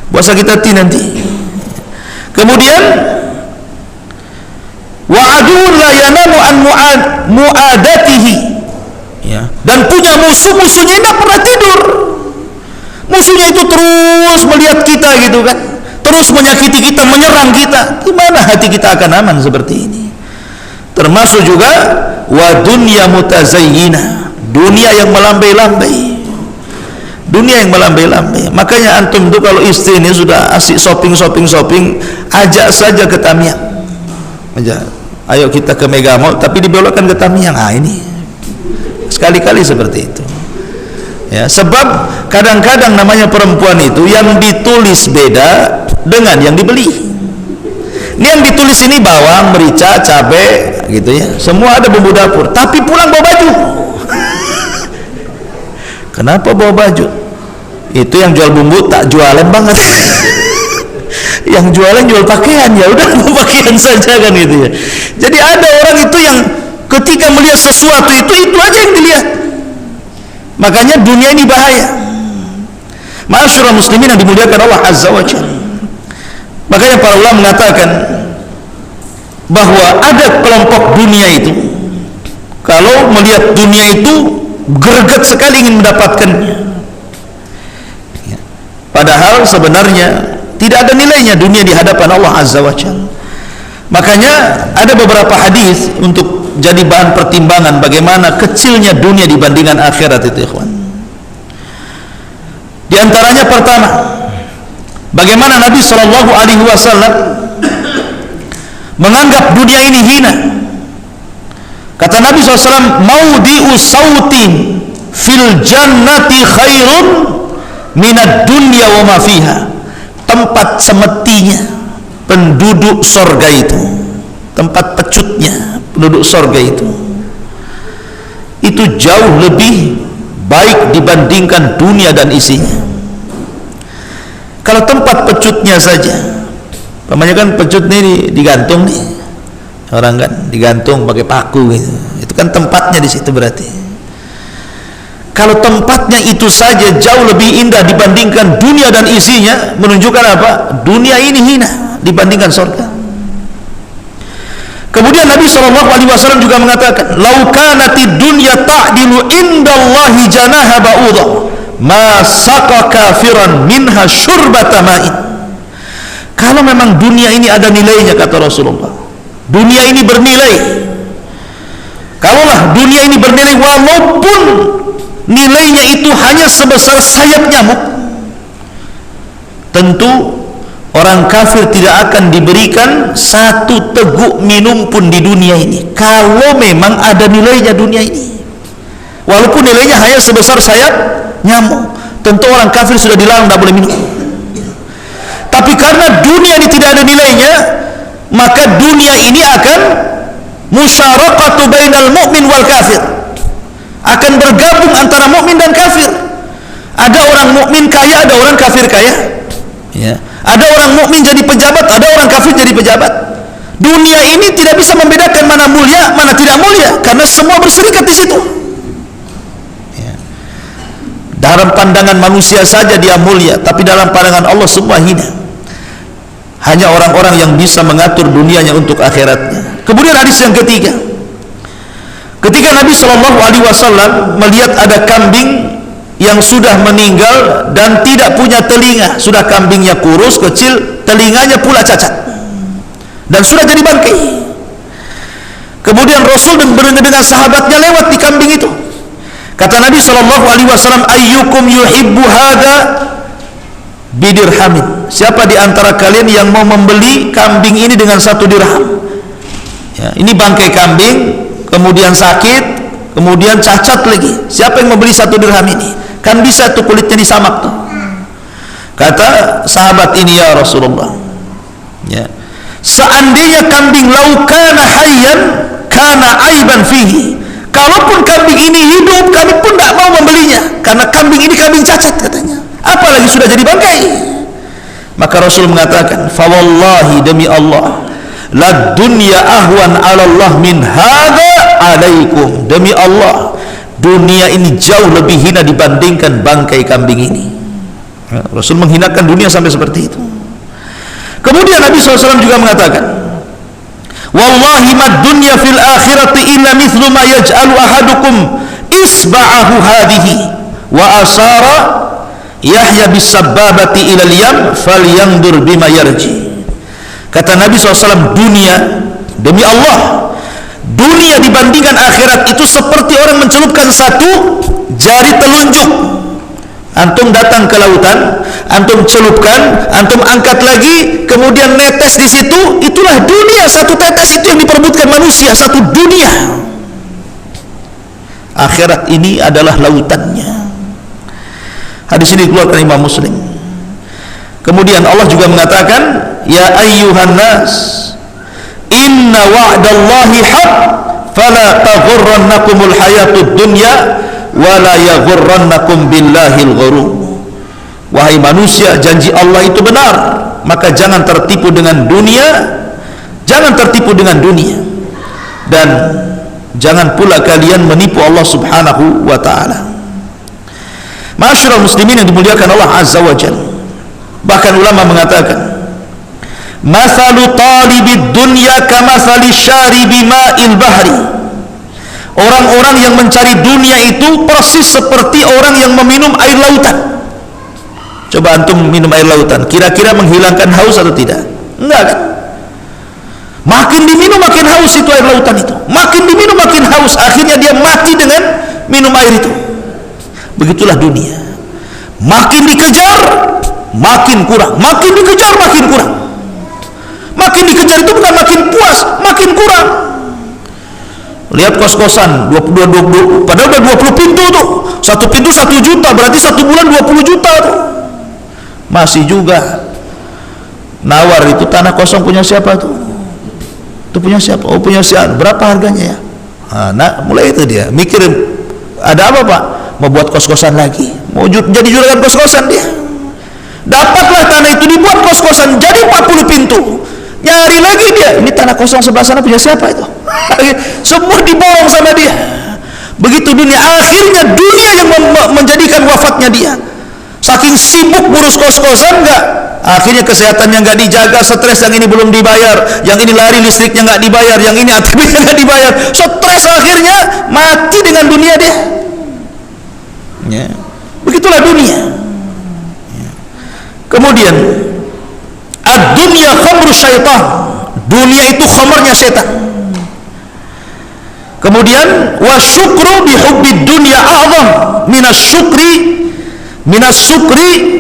Buat sakit hati nanti. Kemudian wa'adun la yanamu an mu'adatihi, ya. Dan punya musuhnya tidak pernah tidur. Musuhnya itu terus melihat kita gitu kan, terus menyakiti kita, menyerang kita. Gimana hati kita akan aman seperti ini? Termasuk juga wa dunya mutazayyinah, dunia yang melambai-lambai, dunia yang melambai-lambai. Makanya antum tuh kalau istri ini sudah asik shopping, ajak saja ke Tamiang, aja, ayo kita ke Mega Mall, tapi dibelokkan ke Tamiang. Ah, ini sekali-kali seperti itu ya. Sebab kadang-kadang namanya perempuan itu yang ditulis beda dengan yang dibeli. Ini yang ditulis ini bawang, merica, cabai gitu ya, semua ada bumbu dapur, tapi pulang bawa baju. Kenapa bawa baju? Itu yang jual bumbu tak jualan banget. Yang jualan jual pakaian, ya udah bawa pakaian saja kan gitu ya. Jadi ada orang itu yang ketika melihat sesuatu itu aja yang dilihat. Makanya dunia ini bahaya. Ma'asyiral muslimin yang dimuliakan Allah Azza wa Jalla. Makanya para ulama mengatakan bahwa ada kelompok dunia itu, kalau melihat dunia itu greget sekali ingin mendapatkannya. Padahal sebenarnya Tidak ada nilainya dunia di hadapan Allah Azza wa Jalla. Makanya ada beberapa hadis untuk jadi bahan pertimbangan bagaimana kecilnya dunia dibandingkan akhirat itu, ikhwan. Di antaranya pertama, bagaimana Nabi Shallallahu Alaihi Wasallam menganggap dunia ini hina. Kata Nabi SAW, "Maudi'u sautin fil jannati khairun minad dunya wa ma fiha." Tempat semetinya penduduk sorga itu, tempat pecutnya penduduk sorga itu jauh lebih baik dibandingkan dunia dan isinya. Kalau tempat pecutnya saja, namanya kan pecut ini digantung nih, orang kan digantung pakai paku gitu. Itu kan tempatnya di situ berarti. Kalau tempatnya itu saja jauh lebih indah dibandingkan dunia dan isinya, menunjukkan apa? Dunia ini hina dibandingkan surga. Kemudian Nabi SAW juga mengatakan, "Lau kanatid dunya ta'dilu indallahi janaha ba'udha, ma saqa kafiran minha syurbata ma'in." Kalau memang dunia ini ada nilainya, kata Rasulullah, dunia ini bernilai. Kalaulah dunia ini bernilai walaupun nilainya itu hanya sebesar sayap nyamuk, tentu orang kafir tidak akan diberikan satu teguk minum pun di dunia ini. Kalau memang ada nilainya dunia ini, walaupun nilainya hanya sebesar sayap nyamuk, tentu orang kafir sudah dilarang tidak boleh minum. Tapi karena dunia ini tidak ada nilainya, maka dunia ini akan musyarakatu bainal mu'min wal kafir, akan bergabung antara mukmin dan kafir. Ada orang mukmin kaya, ada orang kafir kaya. Ya. Ada orang mukmin jadi pejabat, ada orang kafir jadi pejabat. Dunia ini tidak bisa membedakan mana mulia, mana tidak mulia, karena semua berserikat di situ. Ya. Dalam pandangan manusia saja dia mulia, tapi dalam pandangan Allah semua hina. Hanya orang-orang yang bisa mengatur dunianya untuk akhiratnya. Kemudian hadis yang ketiga, ketika Nabi Shallallahu Alaihi Wasallam melihat ada kambing yang sudah meninggal dan tidak punya telinga, sudah kambingnya kurus, kecil, telinganya pula cacat, dan sudah jadi bangkai. Kemudian Rasul dengan sahabatnya lewat di kambing itu. Kata Nabi Shallallahu Alaihi Wasallam, "Ayyukum yuhibbu hada bidirhamin." Siapa di antara kalian yang mau membeli kambing ini dengan 1 dirham? Ya, ini bangkai kambing, kemudian sakit, kemudian cacat lagi. Siapa yang membeli 1 dirham ini? Kan bisa tuh kulitnya disamak tuh. Kata sahabat ini, "Ya Rasulullah, ya, seandainya kambing laukana hayyan kana aiban fihi." Kalaupun kambing ini hidup, kami pun tidak mau membelinya, karena kambing ini kambing cacat katanya. Apalagi sudah jadi bangkai. Maka Rasul mengatakan, "Fa wallahi, demi Allah, la dunya ahwan 'ala Allah min hadza 'alaikum." Demi Allah, dunia ini jauh lebih hina dibandingkan bangkai kambing ini. Rasul menghinakan dunia sampai seperti itu. Kemudian Nabi SAW juga mengatakan, "Wallahi mad dunya fil akhirati illa mithlu ma yaj'alu ahadukum isba'ahu hadhihi wa asara Yahya bis-sabbabati ilal yam falyandur bima yarji." Kata Nabi SAW, dunia, demi Allah, dunia dibandingkan akhirat itu seperti orang mencelupkan 1 jari telunjuk. Antum datang ke lautan, antum celupkan, antum angkat lagi, kemudian netes di situ. Itulah dunia, 1 tetes itu yang diperebutkan manusia, 1 dunia. Akhirat ini adalah lautannya. Hadis ini dikeluarkan Imam Muslim. Kemudian Allah juga mengatakan, "Ya ayyuhan nas, inna wa'dallahi haq, fala taghurrannakumul hayatud dunya wa la yaghurrannakum billahil ghurur." Wahai manusia, janji Allah itu benar, maka jangan tertipu dengan dunia, jangan tertipu dengan dunia, dan jangan pula kalian menipu Allah Subhanahu wa taala. Ma'asyiral muslimin yang dimuliakan Allah Azza wa Jalla, bahkan ulama mengatakan, "Mathalu talibid dunya kamathali syaribi ma'il bahri." Orang-orang yang mencari dunia itu persis seperti orang yang meminum air lautan. Coba antum minum air lautan, kira-kira menghilangkan haus atau tidak? Enggak kan? Makin diminum makin haus itu air lautan itu, makin diminum makin haus, akhirnya dia mati dengan minum air itu. Begitulah dunia, makin dikejar makin kurang, makin dikejar makin kurang. Makin dikejar itu bukan makin puas, makin kurang. Lihat kos-kosan 22, padahal udah 20 pintu tuh, satu pintu 1 juta, berarti 1 bulan 20 juta tuh. Masih juga nawar itu tanah kosong punya siapa tuh? Itu punya siapa? Oh punya siapa? Berapa harganya ya? Nah mulai itu dia mikir, ada apa pak? Mau buat kos-kosan lagi, mau jadi juragan kos-kosan dia. Dapatlah tanah itu dibuat kos-kosan, jadi 40 pintu. Nyari lagi dia, ini tanah kosong sebelah sana punya siapa itu? Semua diborong sama dia. Begitu dunia, akhirnya dunia yang menjadikan wafatnya dia. Saking sibuk ngurus kos-kosan enggak, akhirnya kesehatannya enggak dijaga, stres, yang ini belum dibayar, yang ini lari listriknya enggak dibayar, yang ini ATM-nya enggak dibayar, stres, akhirnya mati dengan dunia dia. Ya. Begitulah dunia. Ya. Kemudian ad-dunya khamru syaitan, dunia itu khamarnya setan. Kemudian wasyukru bihubbid dunya a'zam minas syukri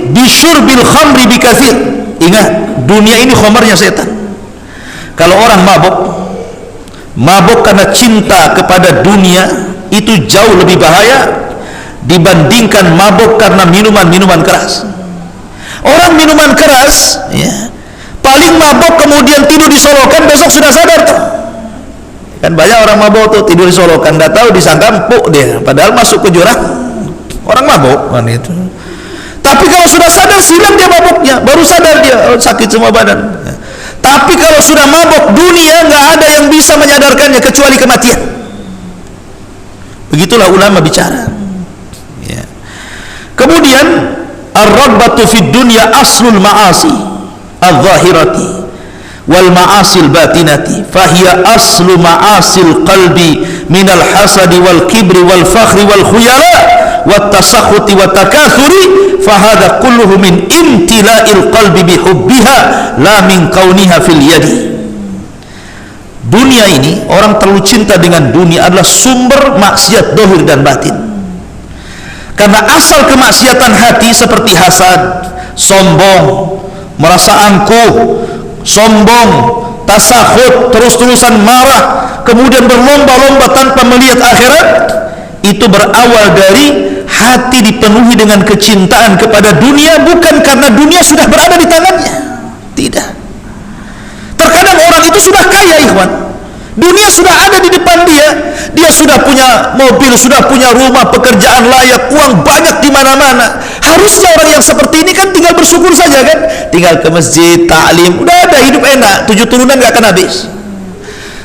bisyurbil khamri bikathir. Ingat, dunia ini khamarnya setan. Kalau orang mabuk karena cinta kepada dunia, itu jauh lebih bahaya dibandingkan mabuk karena minuman keras. Orang minuman keras ya, paling mabuk kemudian tidur di solokan, besok sudah sadar tuh. Kan banyak orang mabuk tuh tidur di solokan, nggak tahu disangka empuk dia, padahal masuk ke jurang. Orang mabuk kan itu. Tapi kalau sudah sadar, silam dia mabuknya, baru sadar dia, oh, sakit semua badan. Tapi kalau sudah mabuk dunia, nggak ada yang bisa menyadarkannya kecuali kematian. Begitulah ulama bicara. Ya. Kemudian ar-raghbatu fid dunya aslul ma'asi adh-dhahirati wal ma'asil batinati fahiya aslu ma'asil qalbi minal hasadi wal kibri wal fakhri wal khuyala wat tasakhuti wat takathuri fahada kulluhu min imtila'il qalbi bihubbiha la min kauniha fil yadi. Dunia ini, orang terlalu cinta dengan dunia adalah sumber maksiat zahir dan batin. Karena asal kemaksiatan hati seperti hasad, sombong, merasa angkuh, sombong, tasakhut, terus-terusan marah, kemudian berlomba-lomba tanpa melihat akhirat, itu berawal dari hati dipenuhi dengan kecintaan kepada dunia, bukan karena dunia sudah berada di tangannya. Tidak. Terkadang orang itu sudah kaya, ikhwan, dunia sudah ada di depan dia, dia sudah punya mobil, sudah punya rumah, pekerjaan layak, uang banyak di mana-mana. Harusnya orang yang seperti ini kan tinggal bersyukur saja kan, tinggal ke masjid, ta'lim, udah ada, hidup enak, 7 turunan gak akan habis.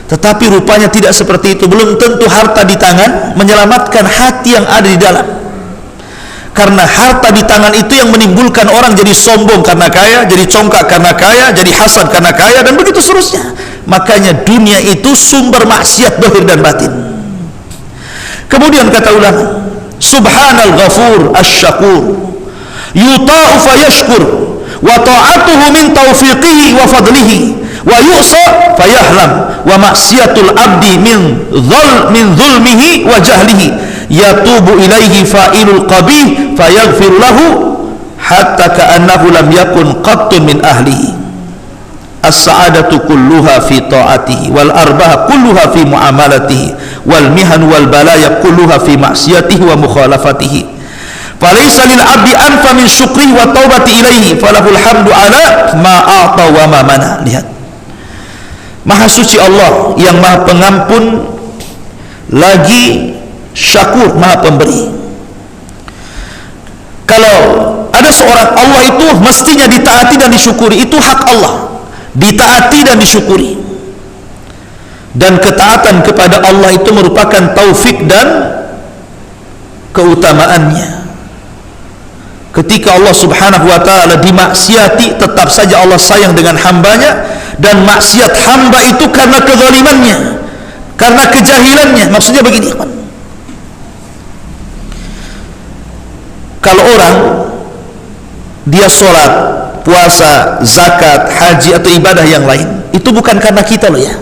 Tetapi rupanya tidak seperti itu. Belum tentu harta di tangan menyelamatkan hati yang ada di dalam. Karena harta di tangan itu yang menimbulkan orang jadi sombong karena kaya, jadi congkak karena kaya, jadi hasad karena kaya, dan begitu seterusnya. Makanya dunia itu sumber maksiat zahir dan batin. Kemudian kata ulama, subhanal ghafur asy-syakur yuta'u fayashkur wa ta'atuhu min taufiqihi wa fadlihi wa yu'sa fayahlam wa maksiatul abdi min zulmihi wa jahlihi yatubu ilaihi fa'ilul qabih fayaghfir lahu hatta ka'annahu lam yakun qattun min ahlihi. As-sa'adatu kulluha fi ta'atihi wal arbah kulluha fi muamalatihi wal mihan wal balaya kulluha fi ma'siyatihi wa mukhalafatihi falaysa lil abdi anfa min syukrihi wa taubati ilaihi falahul hamdu ala ma a'ta wa ma mana. Lihat, maha suci Allah yang maha pengampun lagi syakur, maha pemberi. Kalau ada seorang, Allah itu mestinya ditaati dan disyukuri, itu hak Allah, ditaati dan disyukuri. Dan ketaatan kepada Allah itu merupakan taufik dan keutamaannya. Ketika Allah subhanahu wa ta'ala dimaksiati, tetap saja Allah sayang dengan hambanya, dan maksiat hamba itu karena kezalimannya, karena kejahilannya. Maksudnya begini, kalau orang dia sholat, puasa, zakat, haji atau ibadah yang lain, itu bukan karena kita loh ya,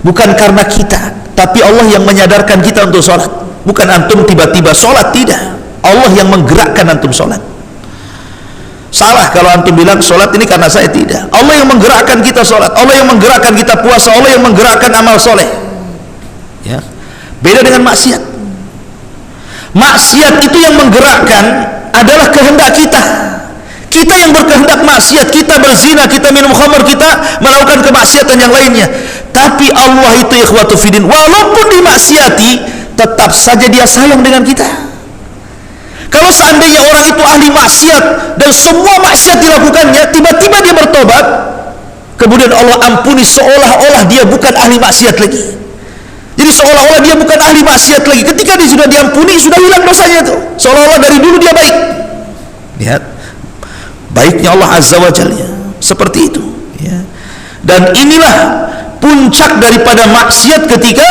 bukan karena kita, tapi Allah yang menyadarkan kita untuk sholat. Bukan antum tiba-tiba sholat, tidak, Allah yang menggerakkan antum sholat. Salah kalau antum bilang sholat ini karena saya, tidak. Allah yang menggerakkan kita sholat, Allah yang menggerakkan kita puasa, Allah yang menggerakkan amal soleh ya. Beda dengan maksiat. Maksiat itu yang menggerakkan adalah kehendak kita. Kita yang berkehendak maksiat, kita berzina, kita minum khamar, kita melakukan kemaksiatan yang lainnya. Tapi Allah itu ikhwatu fiddin, walaupun dimaksiati, tetap saja dia sayang dengan kita. Kalau seandainya orang itu ahli maksiat dan semua maksiat dilakukannya, tiba-tiba dia bertobat, kemudian Allah ampuni, seolah-olah dia bukan ahli maksiat lagi. Jadi seolah-olah dia bukan ahli maksiat lagi. Ketika dia sudah diampuni, sudah hilang dosanya itu. Seolah-olah dari dulu dia baik. Lihat baiknya Allah Azza wa Jalla, seperti itu ya. Dan inilah puncak daripada maksiat, ketika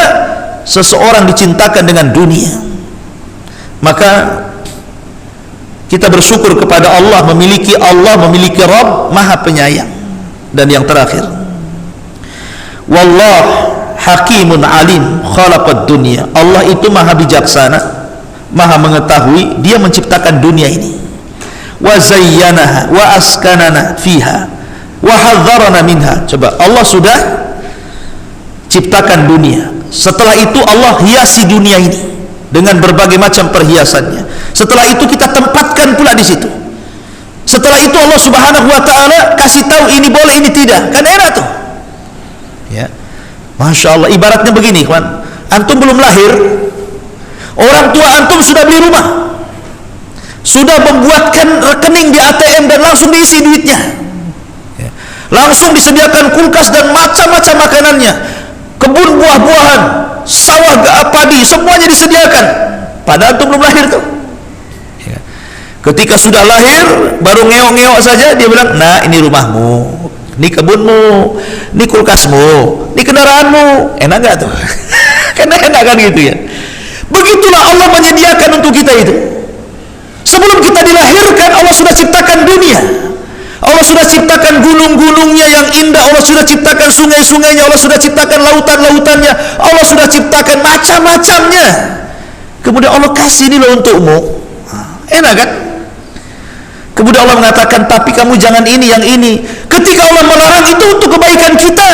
seseorang dicintakan dengan dunia. Maka kita bersyukur kepada Allah, memiliki Rabb Maha Penyayang. Dan yang terakhir, wallah hakimun alim khalaqad dunya, Allah itu maha bijaksana, maha mengetahui, dia menciptakan dunia ini. Wa zayyanaha wa askanana fiha wa hadzarana minha. Coba, Allah sudah ciptakan dunia, setelah itu Allah hiasi dunia ini dengan berbagai macam perhiasannya. Setelah itu kita tempatkan pula di situ. Setelah itu Allah Subhanahu wa taala kasih tahu ini boleh, ini tidak. Kan enak tuh. Ya. Masya Allah, ibaratnya begini, kawan. Antum belum lahir, orang tua antum sudah beli rumah, sudah membuatkan rekening di ATM dan langsung diisi duitnya. Ya. Langsung disediakan kulkas dan macam-macam makanannya. Kebun buah-buahan, sawah padi, semuanya disediakan. Padahal antum belum lahir tuh. Ya. Ketika sudah lahir, baru ngeok-ngeok saja, dia bilang, nah ini rumahmu, ini kebunmu, ini kulkasmu, ini kendaraanmu. Enak gak tuh? Karena enak kan gitu ya. Begitulah Allah menyediakan untuk kita itu. Sebelum kita dilahirkan, Allah sudah ciptakan dunia. Allah sudah ciptakan gunung-gunungnya yang indah, Allah sudah ciptakan sungai-sungainya, Allah sudah ciptakan lautan-lautannya, Allah sudah ciptakan macam-macamnya. Kemudian Allah kasih ini loh untukmu. Enak kan? Kemudian Allah mengatakan, tapi kamu jangan ini, yang ini. Ketika Allah melarang, itu untuk kebaikan kita.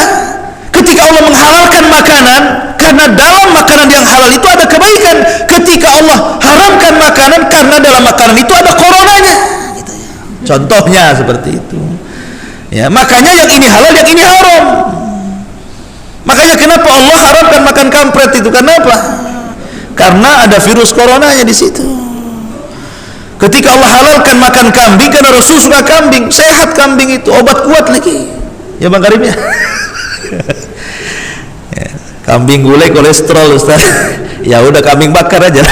Ketika Allah menghalalkan makanan, karena dalam makanan yang halal itu ada kebaikan. Ketika Allah haramkan makanan, karena dalam makanan itu ada coronanya. Contohnya seperti itu ya. Makanya yang ini halal, yang ini haram. Makanya kenapa Allah haramkan makan kampret itu? Kenapa? Karena ada virus coronanya di situ. Ketika Allah halalkan makan kambing, karena Rasul suka kambing, sehat kambing itu, obat kuat lagi ya Bang Karim ya. Ya, kambing gulai kolesterol Ustaz. Ya udah kambing bakar aja.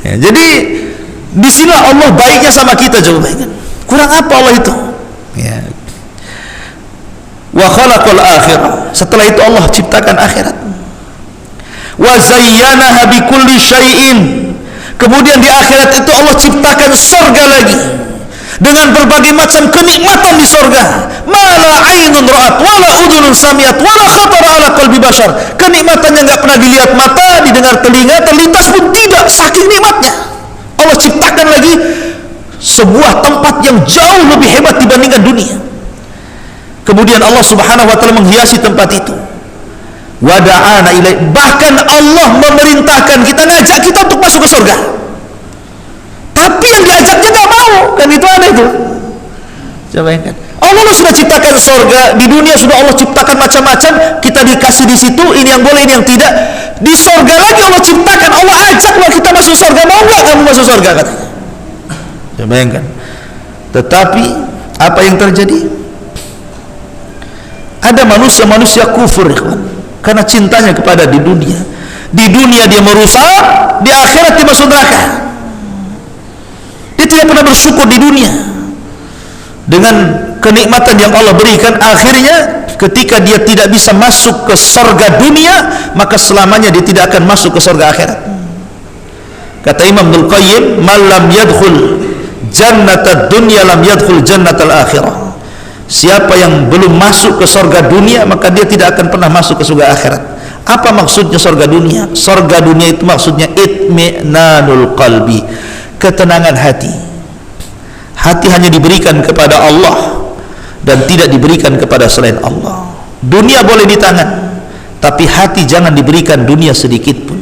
Ya, jadi di sini Allah baiknya sama kita, coba bayangkan. Kurang apa Allah itu? Ya. Wa khalaqal akhirah. Setelah itu Allah ciptakan akhirat. Wa zayyanaha bikulli syai'in. Kemudian di akhirat itu Allah ciptakan surga lagi dengan berbagai macam kenikmatan di surga. Mala ainun ra'at wala udhunun samiat wala khatara ala qalbi bashar. Kenikmatan yang enggak pernah dilihat mata, didengar telinga, terlintas pun tidak, saking nikmatnya. Allah ciptakan lagi sebuah tempat yang jauh lebih hebat dibandingkan dunia. Kemudian Allah Subhanahu wa taala menghiasi tempat itu. Wada'ana ilaih, bahkan Allah memerintahkan kita, ngajak kita untuk masuk ke surga. Tapi yang diajaknya enggak mau, kan itu aneh itu. Coba bayangkan. Allah sudah ciptakan surga, di dunia sudah Allah ciptakan macam-macam, kita dikasih di situ, ini yang boleh, ini yang tidak. Di surga lagi Allah ciptakan, Allah ajak kita masuk surga, mau nggak kamu masuk surga, katanya. Coba bayangkan. Tetapi apa yang terjadi? Ada manusia-manusia kufur, karena cintanya kepada di dunia. Di dunia dia merusak, di akhirat dia masuk neraka. Dia tidak pernah bersyukur di dunia dengan kenikmatan yang Allah berikan. Akhirnya ketika dia tidak bisa masuk ke surga dunia, maka selamanya dia tidak akan masuk ke surga akhirat. Kata Imam Ibnul Qayyim, man lam yadkhul jannatad dunya lam yadkhul jannatal akhirah. Siapa yang belum masuk ke surga dunia, maka dia tidak akan pernah masuk ke surga akhirat. Apa maksudnya surga dunia? Surga dunia itu maksudnya itminanul qalbi, ketenangan hati. Hati hanya diberikan kepada Allah dan tidak diberikan kepada selain Allah. Dunia boleh di tangan, tapi hati jangan diberikan dunia sedikit pun.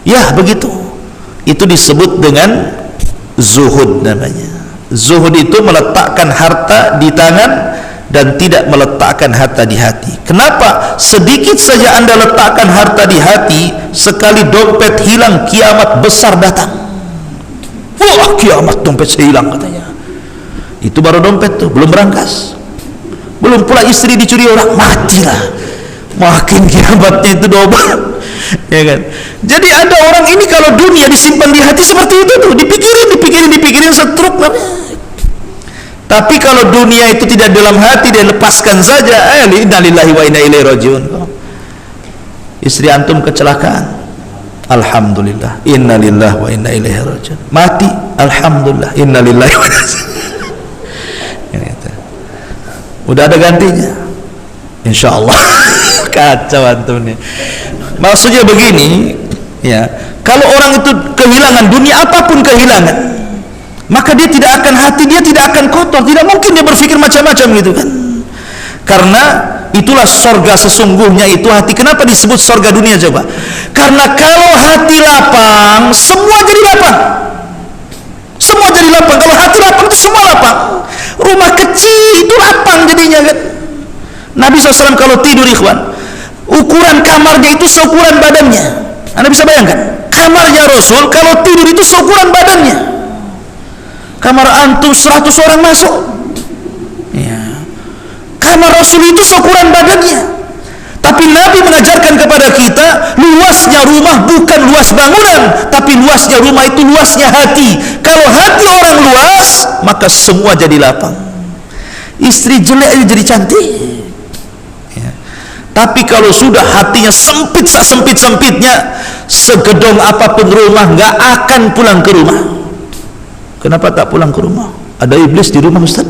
Ya begitu. Itu disebut dengan zuhud namanya. Zuhud itu meletakkan harta di tangan dan tidak meletakkan harta di hati. Kenapa? Sedikit saja Anda letakkan harta di hati, sekali dompet hilang, kiamat besar datang. Wah, kiamat dompet saya hilang katanya. Itu baru dompet tuh, belum berangkas. Belum pula istri dicuri orang, matilah. Makin kiamatnya itu double. Ya kan? Jadi ada orang ini kalau dunia disimpan di hati seperti itu tuh, dipikirin setruk. Tapi kalau dunia itu tidak dalam hati, dia lepaskan saja. Innalillahi wa inna ilaihi rajiun. Istri antum kecelakaan, alhamdulillah, innalillahi wa inna ilaihi rajiun. Mati, alhamdulillah, innalillahi wa inna ilaihi rajiun. Udah ada gantinya, insyaallah. Kacau antum nih. Maksudnya begini, ya, kalau orang itu kehilangan dunia, apapun kehilangan, maka dia tidak akan hati, dia tidak akan kotor, tidak mungkin dia berpikir macam-macam gitu kan. Karena itulah sorga sesungguhnya itu hati. Kenapa disebut sorga dunia coba? Karena kalau hati lapang, semua jadi lapang. Semua jadi lapang. Kalau hati lapang itu semua lapang. Rumah kecil itu lapang jadinya kan. Nabi SAW kalau tidur ikhwan, ukuran kamarnya itu seukuran badannya. Anda bisa bayangkan, kamarnya Rasul kalau tidur itu seukuran badannya. Kamar antum 100 orang masuk, ya. Kamar Rasul itu seukuran badannya. Tapi Nabi mengajarkan kepada kita, luasnya rumah bukan luas bangunan, tapi luasnya rumah itu luasnya hati. Kalau hati orang luas, maka semua jadi lapang. Istri jelek jadi cantik. Tapi kalau sudah hatinya sempit, sempit-sempitnya, segedong apapun rumah, nggak akan pulang ke rumah. Kenapa tak pulang ke rumah? Ada iblis di rumah Ustaz.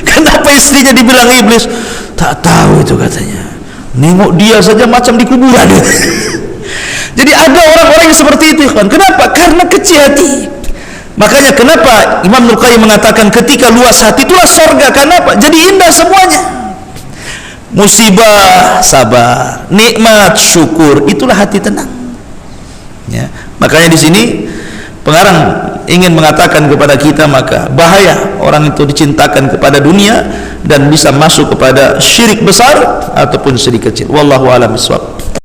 Kenapa istrinya dibilang iblis? Tak tahu itu katanya. Nengok dia saja macam di kuburan. Jadi ada orang-orang yang seperti itu kan. Kenapa? Karena kecil hati. Makanya kenapa Imam Ibnu Qayyim mengatakan ketika luas hati itulah surga. Kenapa? Jadi indah semuanya. Musibah sabar, nikmat syukur, itulah hati tenang. Ya, makanya di sini pengarang ingin mengatakan kepada kita, maka bahaya orang itu dicintakan kepada dunia dan bisa masuk kepada syirik besar ataupun syirik kecil. Wallahu a'lam bishawab.